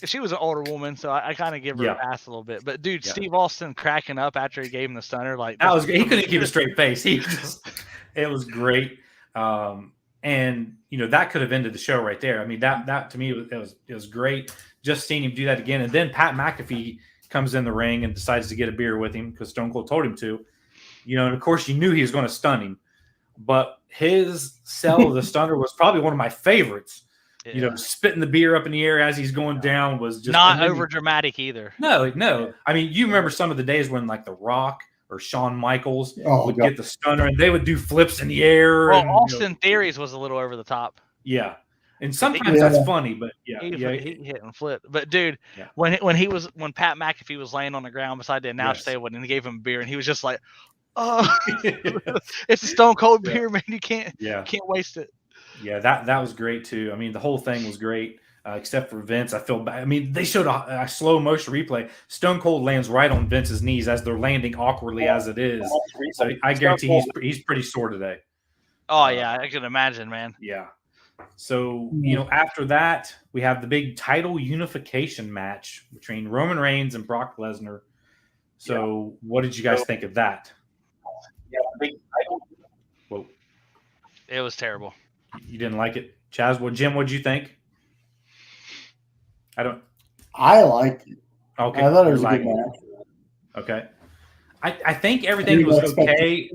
S2: she was an older woman, so I kind of give her a pass a little bit. But dude, Steve Austin cracking up after he gave him the stunner, like
S1: that was. He couldn't keep a straight face. It was great, and that could have ended the show right there. I mean, that to me it was great. Just seeing him do that again, and then Pat McAfee comes in the ring and decides to get a beer with him because Stone Cold told him to. And of course you knew he was going to stun him, but his sell of the stunner was probably one of my favorites. Yeah. Spitting the beer up in the air as he's going down was just
S2: not over dramatic either.
S1: No. I mean, you remember some of the days when like The Rock or Shawn Michaels would get the stunner and they would do flips in the air.
S2: Well, Austin Theories was a little over the top.
S1: Yeah. And sometimes that's funny, but he
S2: hit and flipped. But dude, when Pat McAfee was laying on the ground beside the announce table and they gave him a beer and he was just like, "Oh, it's a Stone Cold beer, man. You can't waste it."
S1: Yeah, that was great too. I mean, the whole thing was great, except for Vince. I feel bad. I mean, they showed a slow motion replay. Stone Cold lands right on Vince's knees as they're landing awkwardly as it is. So I guarantee he's pretty sore today.
S2: Oh yeah, I can imagine, man.
S1: Yeah. So after that, we have the big title unification match between Roman Reigns and Brock Lesnar. So what did you guys think of that?
S6: Yeah, big title.
S1: Whoa.
S2: It was terrible.
S1: You didn't like it, Chaz? Jim, what'd you think?
S4: I liked it.
S1: Okay,
S4: I thought it was a good match.
S1: Okay, I think everything was okay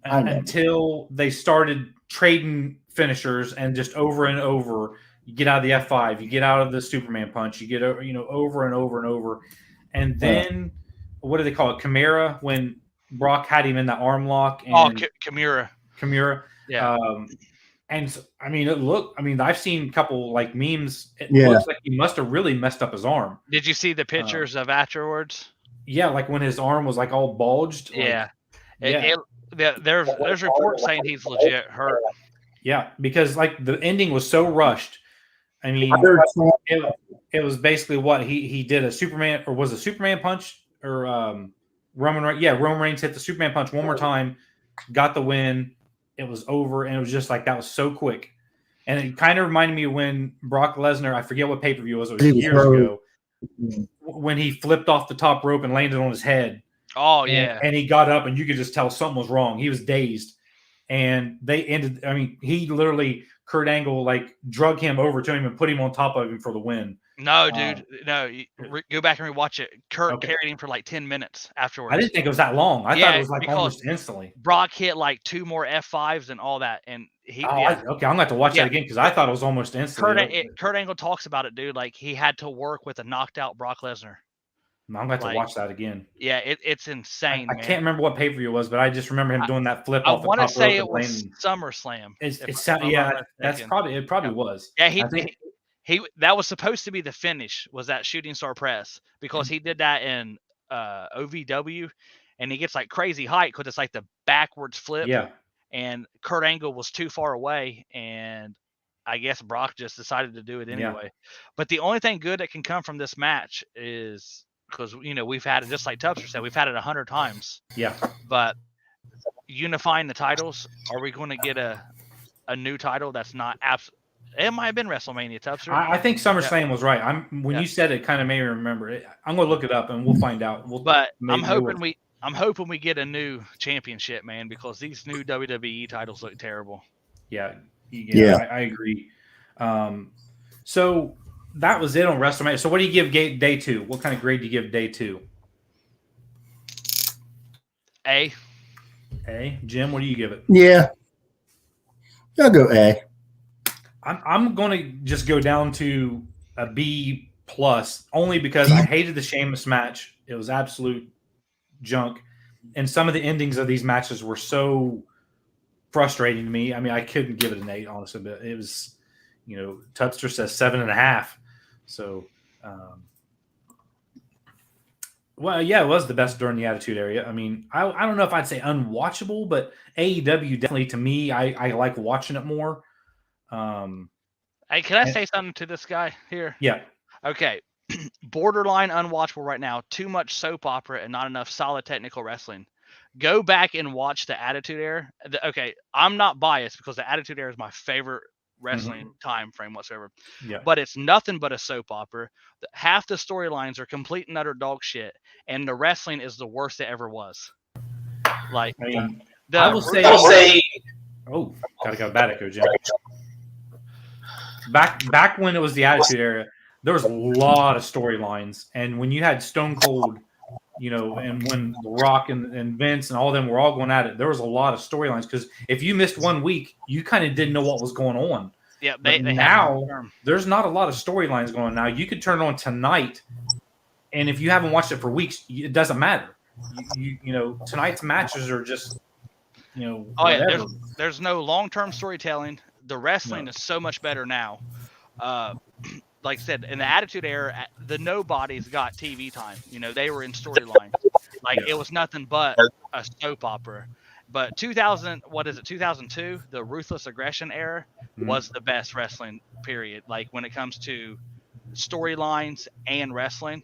S1: until they started trading finishers and just over and over. You get out of the F5, you get out of the Superman punch, you get over and over and over, and then what do they call it? Chimera, when Brock had him in the arm lock. And
S2: Chimera.
S1: Yeah. And so, I mean, I've seen a couple like memes. It looks like he must have really messed up his arm.
S2: Did you see the pictures of afterwards?
S1: Yeah, like when his arm was like all bulged.
S2: There's reports saying he's legit hurt.
S1: Yeah, because like the ending was so rushed. I mean, it was basically what he did a Superman, or was a Superman punch, or Roman Reigns hit the Superman punch one more time, got the win. It was over, and it was just like that was so quick. And it kind of reminded me of when Brock Lesnar, I forget what pay-per-view it was years ago, when he flipped off the top rope and landed on his head.
S2: Oh, yeah.
S1: And he got up, and you could just tell something was wrong. He was dazed. And they ended, I mean, he literally, Kurt Angle, like, drug him over to him and put him on top of him for the win.
S2: No, dude. Go back and rewatch it. Kurt carried him for like 10 minutes afterwards.
S1: I didn't think it was that long. I thought it was like almost instantly.
S2: Brock hit like 2 more F5s and all that. And he.
S1: I'm going to have to watch that again because I thought it was almost instantly.
S2: Kurt Angle talks about it, dude. Like he had to work with a knocked out Brock Lesnar.
S1: I'm going to have to watch that again.
S2: Yeah, it's insane.
S1: I can't remember what pay-per-view it was, but I just remember him doing that flip off the top rope.
S2: I want to say it was SummerSlam.
S1: It probably was.
S2: Yeah, that was supposed to be the finish, was that shooting star press, because he did that in OVW, and he gets like crazy height because it's like the backwards flip.
S1: Yeah.
S2: And Kurt Angle was too far away, and I guess Brock just decided to do it anyway. Yeah. But the only thing good that can come from this match is because we've had it, just like Tubster said, we've had it 100 times.
S1: Yeah.
S2: But unifying the titles, are we going to get a new title that's not absolute? It might have been WrestleMania, Tubster.
S1: I think SummerSlam was right. You said it, kind of made me remember it. I'm going to look it up and we'll find out.
S2: I'm hoping we get a new championship, man, because these new WWE titles look terrible.
S1: Yeah, I agree. So that was it on WrestleMania. So what do you give day 2? What kind of grade do you give day 2?
S2: A.
S1: Jim, what do you give it?
S4: Yeah. I'll go A.
S1: I'm going to just go down to a B plus, only because I hated the Sheamus match. It was absolute junk. And some of the endings of these matches were so frustrating to me. I mean, I couldn't give it an 8, honestly, but it was, Tubster says 7.5. So, well, yeah, it was the best during the Attitude Era. I mean, I don't know if I'd say unwatchable, but AEW definitely, to me, I like watching it more.
S2: Hey, can I say something to this guy here?
S1: Yeah.
S2: Okay. Borderline unwatchable right now. Too much soap opera and not enough solid technical wrestling. Go back and watch the Attitude Era. Okay, I'm not biased because the Attitude Era is my favorite wrestling time frame whatsoever.
S1: Yeah.
S2: But it's nothing but a soap opera. Half the storylines are complete and utter dog shit, and the wrestling is the worst it ever was. Like,
S1: I mean, I will say, oh, gotta go bad echo, Jim. Back when it was the Attitude Era, there was a lot of storylines, and when you had Stone Cold, and when The Rock and Vince and all of them were all going at it, there was a lot of storylines, because if you missed 1 week, you kind of didn't know what was going on.
S2: Yeah, they
S1: now there's not a lot of storylines going on. Now you could turn on tonight, and if you haven't watched it for weeks, it doesn't matter. Tonight's matches are just,
S2: Oh
S1: whatever.
S2: yeah, there's no long-term storytelling. The wrestling is so much better now. Like I said, in the Attitude Era, the nobodies got TV time. They were in storyline. It was nothing but a soap opera. But 2002, the Ruthless Aggression era was the best wrestling period. Like, when it comes to storylines and wrestling.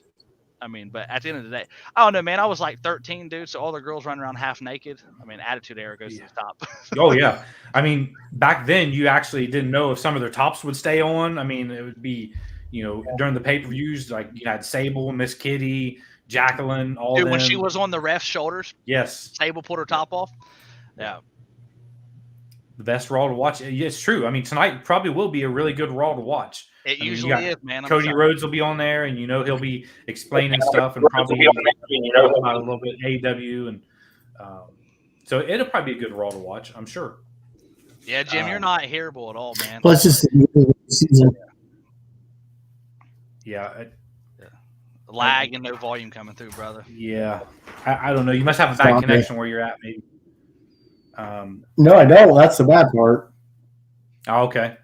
S2: I mean, but at the end of the day, I don't know, man. I was like 13, dude. So all the girls running around half naked. I mean, Attitude Era goes to the top.
S1: Oh yeah. I mean, back then you actually didn't know if some of their tops would stay on. I mean, it would be, during the pay-per-views, like you had Sable, Miss Kitty, Jacqueline, all
S2: dude,
S1: them.
S2: when she was on the ref's shoulders.
S1: Yes.
S2: Sable pulled her top off. Yeah.
S1: The best Raw to watch. It's true. I mean, tonight probably will be a really good Raw to watch.
S2: It usually is, man.
S1: Cody Rhodes will be on there, and he'll be explaining stuff and probably about a little bit AEW, and so it'll probably be a good Raw to watch, I'm sure.
S2: Yeah, Jim, you're not hearable at all, man.
S4: Let's just
S1: yeah.
S2: Lag and no volume coming through, brother.
S1: Yeah, I don't know. You must have a bad connection where you're at, maybe.
S4: No, I don't. That's the bad part.
S1: Oh, okay.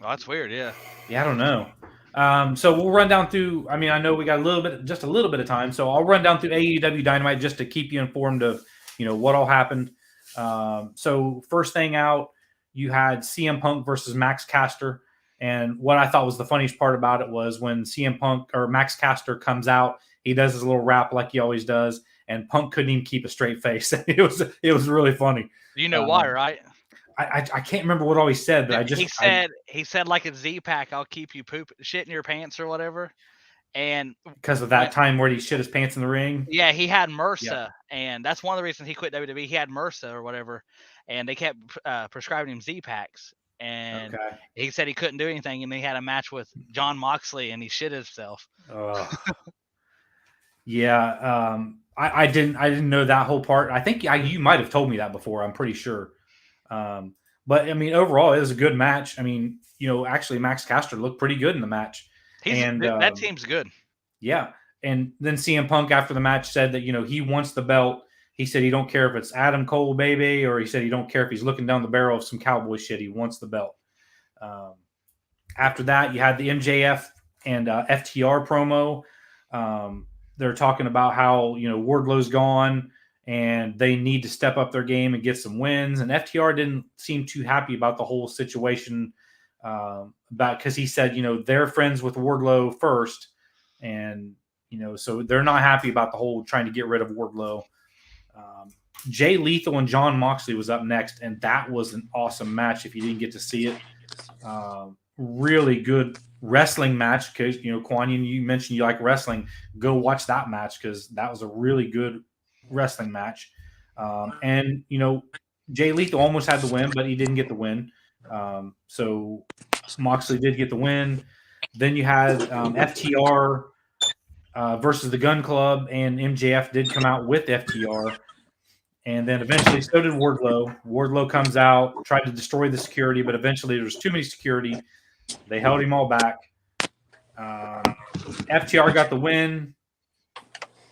S2: Oh, that's weird. Yeah.
S1: Yeah, I don't know. So we'll run down through. I mean, I know we got just a little bit of time, so I'll run down through AEW Dynamite just to keep you informed of what all happened. So first thing out, you had CM Punk versus Max Caster, and what I thought was the funniest part about it was when CM Punk or Max Caster comes out, he does his little rap like he always does, and Punk couldn't even keep a straight face. It was really funny.
S2: You know why, right?
S1: I can't remember what all he said, but
S2: he said like a Z-Pack, I'll keep you shit in your pants or whatever. And
S1: because of that time where he shit his pants in the ring.
S2: Yeah, he had MRSA, and that's one of the reasons he quit WWE. He had MRSA or whatever, and they kept prescribing him Z-Packs. And he said he couldn't do anything, and he had a match with John Moxley, and he shit himself.
S1: Yeah, I didn't know that whole part. I think you might have told me that before. I'm pretty sure. But I mean, overall, it was a good match. I mean, actually, Max Caster looked pretty good in the match.
S2: That team's good.
S1: Yeah, and then CM Punk after the match said that he wants the belt. He said he don't care if it's Adam Cole, baby, or he said he don't care if he's looking down the barrel of some cowboy shit. He wants the belt. After that, you had the MJF and FTR promo. They're talking about how Wardlow's gone and they need to step up their game and get some wins. And FTR didn't seem too happy about the whole situation, because he said they're friends with Wardlow first, and so they're not happy about the whole trying to get rid of Wardlow. Jay Lethal and John Moxley was up next, and that was an awesome match. If you didn't get to see it, really good wrestling match. Because Quan Yin, you mentioned you like wrestling. Go watch that match because that was a really good wrestling match. And Jay Lethal almost had the win, but he didn't get the win. So Moxley did get the win. Then you had FTR versus the Gun Club, and MJF did come out with FTR. And then eventually, so did Wardlow. Wardlow comes out, tried to destroy the security, but eventually there was too many security. They held him all back. FTR got the win,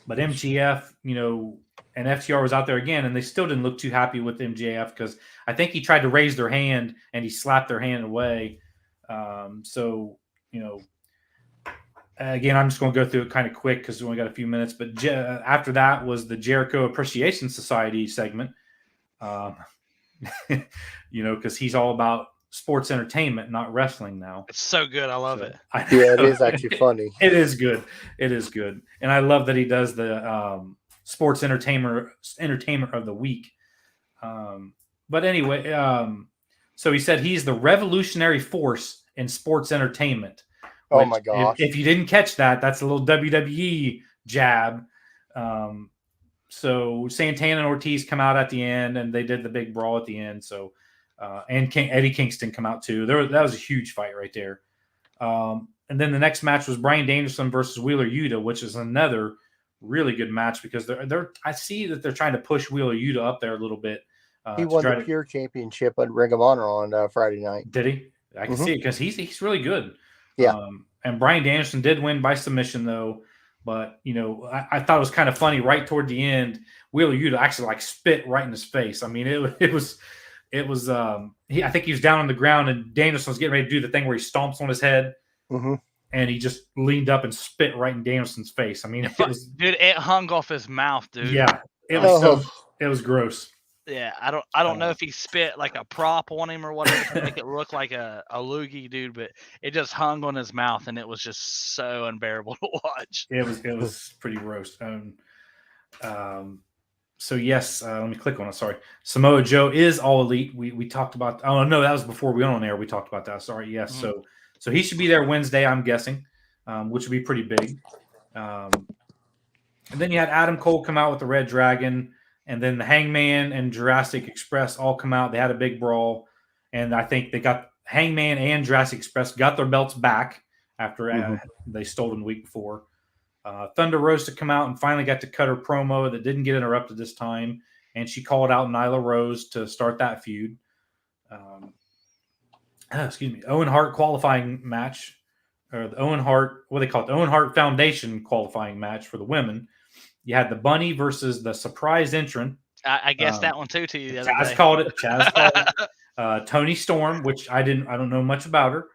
S1: but MJF, and FTR was out there again, and they still didn't look too happy with MJF because I think he tried to raise their hand and he slapped their hand away. Again, I'm just going to go through it kind of quick because we only got a few minutes. But after that was the Jericho Appreciation Society segment, because he's all about sports entertainment, not wrestling now.
S2: It's so good. I love it.
S12: Yeah, it is actually funny.
S1: It is good. It is good. And I love that he does the sports entertainment of the week. But anyway, so he said he's the revolutionary force in sports entertainment.
S12: Oh my gosh.
S1: If you didn't catch that, that's a little WWE jab. So Santana and Ortiz come out at the end, and they did the big brawl at the end. So, and Eddie Kingston come out too. That was a huge fight right there. And then the next match was Bryan Danielson versus Wheeler Yuta, which is another really good match because I see that they're trying to push Wheeler Yuta up there a little bit.
S12: He won the Pure Championship at Ring of Honor on Friday night.
S1: Did he? I can see it because he's really good.
S12: Yeah.
S1: And Bryan Danielson did win by submission though. But, I thought it was kind of funny right toward the end, Wheeler Yuta actually spit right in his face. I mean, it was I think he was down on the ground and Danielson was getting ready to do the thing where he stomps on his head and he just leaned up and spit right in Danielson's face. I mean,
S2: it hung off his mouth, dude.
S1: Yeah. It was gross.
S2: Yeah, I don't know if he spit like a prop on him or whatever to make it look like a loogie, dude, but it just hung on his mouth and it was just so unbearable to watch.
S1: It was pretty gross. So yes, let me click on it. Sorry, Samoa Joe is all elite. We talked about. Oh no, that was before we went on air. We talked about that. Sorry. Yes. So he should be there Wednesday, I'm guessing, which would be pretty big. And then you had Adam Cole come out with the Red Dragon. And then the Hangman and Jurassic Express all come out. They had a big brawl. And I think they got Hangman and Jurassic Express got their belts back after they stole them the week before. Thunder Rose to come out and finally got to cut her promo that didn't get interrupted this time. And she called out Nyla Rose to start that feud. Owen Hart qualifying match. Or the Owen Hart, what do they call it? The Owen Hart Foundation qualifying match for the women. You had the Bunny versus the surprise entrant.
S2: I guessed that one too to you the other
S1: day. Chaz called it. Toni Storm, which I don't know much about her.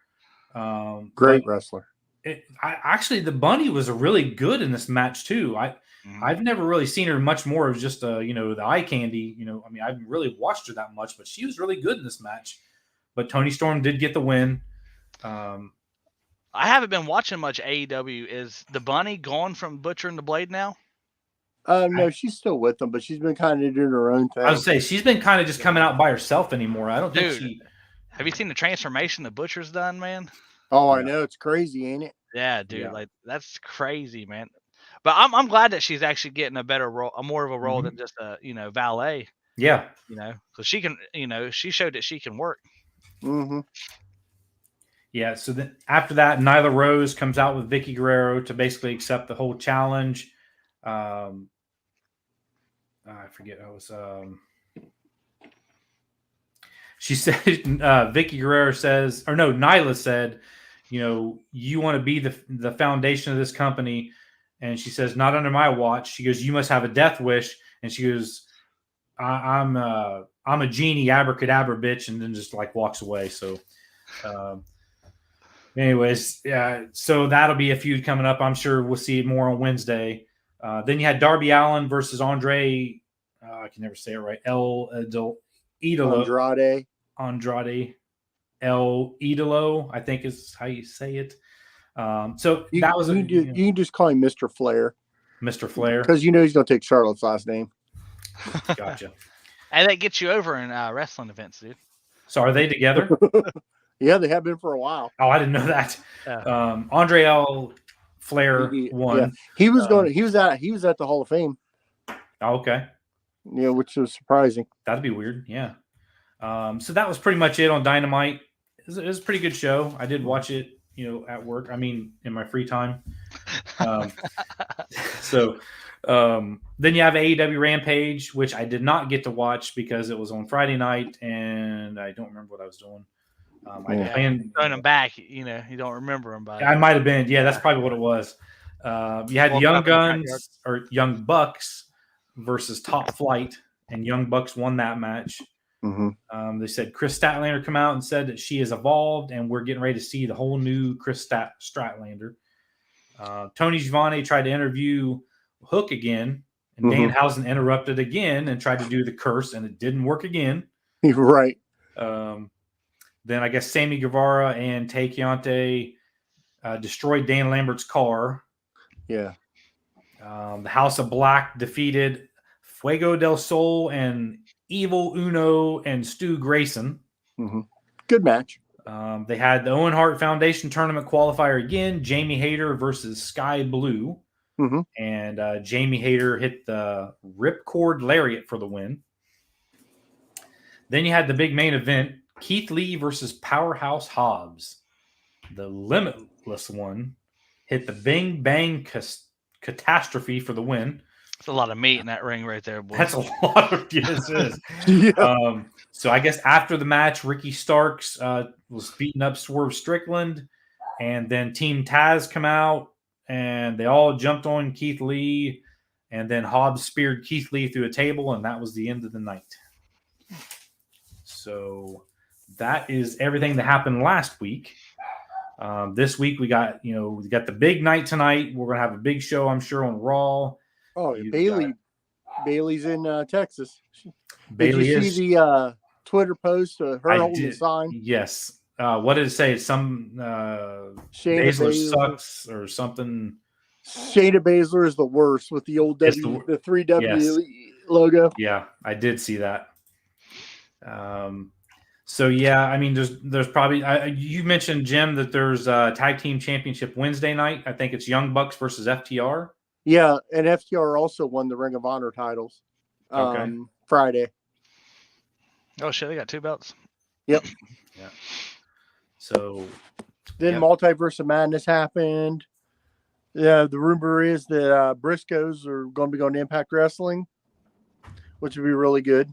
S12: Great wrestler.
S1: Actually, the Bunny was really good in this match too. I've never really seen her much more of just the eye candy. I mean, I haven't really watched her that much, but she was really good in this match. But Toni Storm did get the win.
S2: I haven't been watching much AEW. Is the Bunny gone from Butcher and the Blade now?
S12: No, she's still with them, but she's been kind of doing her own thing.
S1: I would say she's been kind of just coming out by herself anymore. I don't think she.
S2: Have you seen the transformation the Butcher's done, man?
S12: Oh, I know, it's crazy, ain't it?
S2: Yeah, dude, that's crazy, man. But I'm glad that she's actually getting a better role, more of a role than just a valet.
S1: Yeah,
S2: because she can, she showed that she can work.
S1: Yeah. So then after that, Nyla Rose comes out with Vicky Guerrero to basically accept the whole challenge. I forget. She said, Vicky Guerrero says, or no, Nyla said, you want to be the foundation of this company. And she says, not under my watch. She goes, you must have a death wish. And she goes, I'm a genie, abracadabra bitch. And then just walks away. So, anyways, yeah. So that'll be a feud coming up. I'm sure we'll see more on Wednesday. Then you had Darby Allin versus Andre. I can never say it right. Andrade El Idolo, I think is how you say it. So that was
S12: you can just call him Mr. Flair.
S1: Mr. Flair,
S12: because he's going to take Charlotte's last name.
S1: Gotcha.
S2: And that gets you over in wrestling events, dude.
S1: So are they together?
S12: Yeah, they have been for a while.
S1: Oh, I didn't know that. Andre L. Flair won.
S12: Yeah. He was He was at the Hall of Fame.
S1: Oh, okay.
S12: Yeah, which was surprising.
S1: That'd be weird. Yeah. So that was pretty much it on Dynamite. It was a pretty good show. I did watch it. at work. I mean, in my free time. Then you have AEW Rampage, which I did not get to watch because it was on Friday night, and I don't remember what I was doing. I planned
S2: throwing them back. You don't remember them, but
S1: I might have been. Yeah, that's probably what it was. You had the Young Guns or Young Bucks versus Top Flight, and Young Bucks won that match.
S12: Mm-hmm.
S1: They said Chris Statlander come out and said that she has evolved, and we're getting ready to see the whole new Chris Statlander. Tony Schiavone tried to interview Hook again, and Danhausen interrupted again and tried to do the curse, and it didn't work again.
S12: Right.
S1: Then I guess Sammy Guevara and Tay Keontae destroyed Dan Lambert's car.
S12: Yeah.
S1: The House of Black defeated Fuego del Sol and Evil Uno and Stu Grayson.
S12: Mm-hmm. Good match.
S1: They had the Owen Hart Foundation tournament qualifier again. Jamie Hayter versus Sky Blue.
S12: Mm-hmm.
S1: And Jamie Hayter hit the Ripcord Lariat for the win. Then you had the big main event, Keith Lee versus Powerhouse Hobbs. The Limitless One hit the Bing Bang Catastrophe for the win.
S2: That's a lot of meat in that ring right there, boy.
S1: That's a lot of yes, it is.
S12: Yeah.
S1: So I guess after the match, Ricky Starks was beating up Swerve Strickland, and then Team Taz come out, and they all jumped on Keith Lee, and then Hobbs speared Keith Lee through a table, and that was the end of the night. So that is everything that happened last week. This week we got the big night tonight. We're gonna have a big show, I'm sure, on Raw.
S12: Oh, Bailey's in Texas.
S1: Bailey
S12: did you see the Twitter post of her holding the sign?
S1: Yes. What did it say? Some Baszler sucks or something.
S12: Shayna Baszler is the worst with the old W, the 3W logo.
S1: Yeah, I did see that. So yeah, I mean, there's probably you mentioned, Jim, that there's a tag team championship Wednesday night. I think it's Young Bucks versus FTR.
S12: Yeah, and FTR also won the Ring of Honor titles. Friday.
S2: Oh shit, they got 2 belts.
S12: Yep.
S1: Yeah. So
S12: then Multiverse of Madness happened. Yeah, the rumor is that Briscoes are going to be going to Impact Wrestling, which would be really good.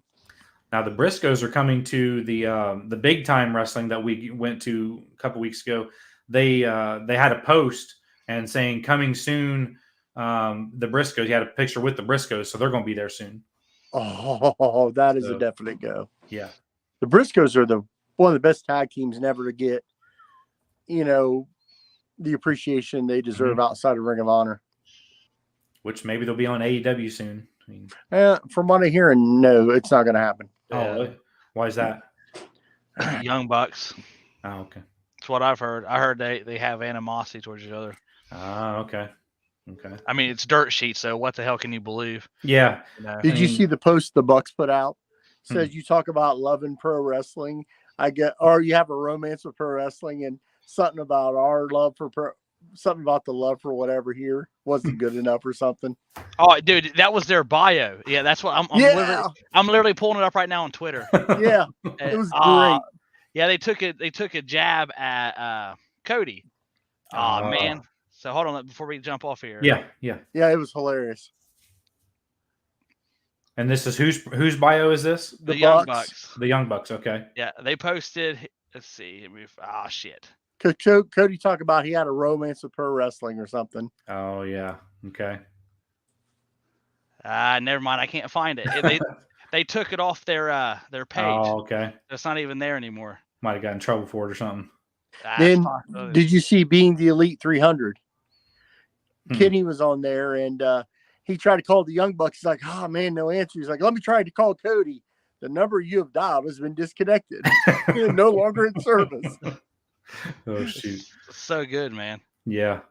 S1: Now the Briscoes are coming to the big time wrestling that we went to a couple weeks ago. They had a post and saying coming soon. The Briscoes, you had a picture with the Briscoes, so they're going to be there soon.
S12: Oh, that is a definite go.
S1: Yeah,
S12: the Briscoes are one of the best tag teams never to get, the appreciation they deserve outside of Ring of Honor.
S1: Which maybe they'll be on AEW soon. I mean,
S12: from what I hear, no, it's not going to happen.
S1: Oh, really? Why is that?
S2: Young Bucks.
S1: Oh, okay.
S2: That's what I've heard. I heard they have animosity towards each other.
S1: Ah, okay. Okay.
S2: I mean, it's dirt sheets, so what the hell can you believe?
S1: Yeah.
S12: Did you see the post the Bucks put out? It says you talk about loving pro wrestling. Or you have a romance with pro wrestling, and something about our love for something about the love for whatever here wasn't good enough or something.
S2: Oh, dude, that was their bio. Yeah, that's what I'm literally pulling it up right now on Twitter.
S12: Yeah, it was great.
S2: Yeah, they took a jab at Cody. Oh man. So hold on before we jump off here.
S1: Yeah.
S12: It was hilarious.
S1: And this is whose bio is this?
S2: The Young Bucks.
S1: The Young Bucks. Okay.
S2: Yeah, they posted. Let's see. Shit.
S12: Cody talked about he had a romance with pro wrestling or something.
S1: Oh yeah. Okay.
S2: Never mind. I can't find it. They took it off their page.
S1: Oh, okay.
S2: It's not even there anymore.
S1: Might have got in trouble for it or something.
S12: Then did you see Being the Elite 300? Kenny was on there, and he tried to call the Young Bucks. He's like, oh, man, no answer. He's like, let me try to call Cody. The number you have dialed has been disconnected. No longer in service.
S1: Oh, shoot.
S2: So good, man.
S1: Yeah.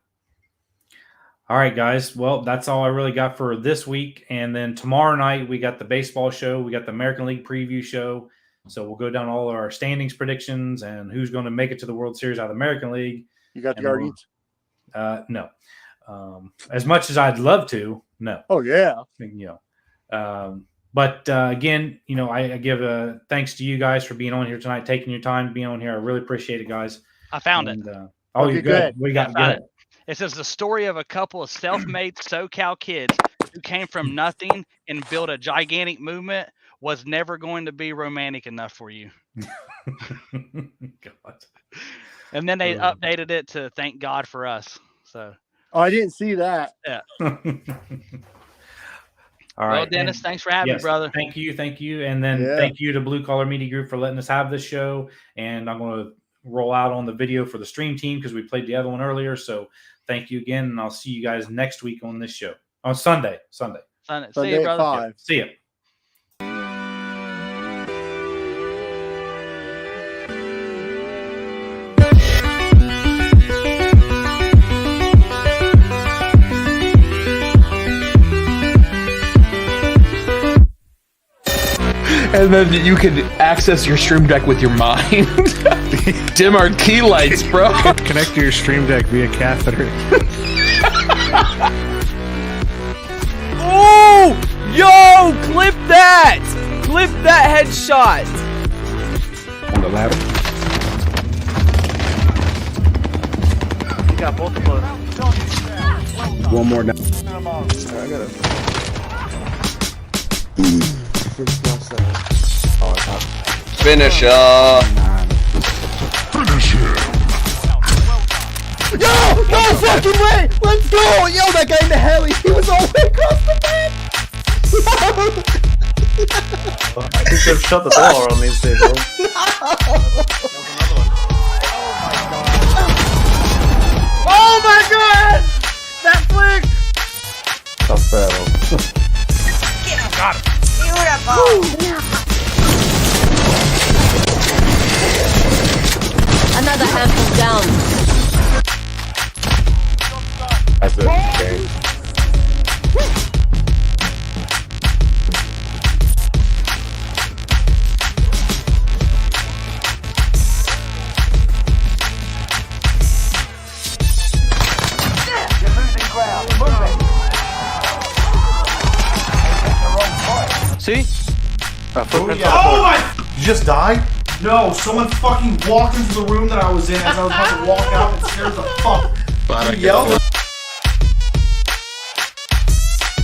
S1: All right, guys. Well, that's all I really got for this week. And then tomorrow night, we got the baseball show. We got the American League preview show. So we'll go down all our standings predictions and who's going to make it to the World Series out of the American League.
S12: You got the Guardians?
S1: No. As much as I'd love to, no.
S12: Oh, yeah.
S1: But again, I give thanks to you guys for being on here tonight, taking your time to be on here. I really appreciate it, guys.
S2: I found it.
S1: Oh, you're good. We got good.
S2: It says the story of a couple of self-made SoCal kids who came from nothing and built a gigantic movement was never going to be romantic enough for you.
S1: God.
S2: And then they updated it to thank God for us. So.
S12: Oh, I didn't see that.
S2: Yeah.
S1: All right.
S2: Well, Dennis, thanks for having me, brother.
S1: Thank you. And then thank you to Blue Collar Media Group for letting us have this show. And I'm going to roll out on the video for the stream team because we played the other one earlier. So thank you again. And I'll see you guys next week on this show. On Sunday.
S2: See you, brother.
S12: 5.
S1: Yeah, see ya.
S13: And then you can access your stream deck with your mind. Dim our key lights, bro.
S14: Connect to your stream deck via catheter.
S15: Oh! Yo! Clip that! Clip that headshot!
S14: On the ladder.
S15: You got both of those.
S14: One more now.
S15: I got it.
S13: Finisher.
S15: Yo! No fucking way! Let's go! Yo, that guy in the heli, he was all the way across the bed!
S16: I think they've shut the door on these people.
S15: Oh my god! That flick!
S16: That's fair.
S8: Got him. Beautiful.
S17: Another handful down.
S14: That's it. Okay.
S15: See?
S10: You just died? No, someone fucking walked into the room that I was in as I was about to walk out and scared the fuck. You yelled.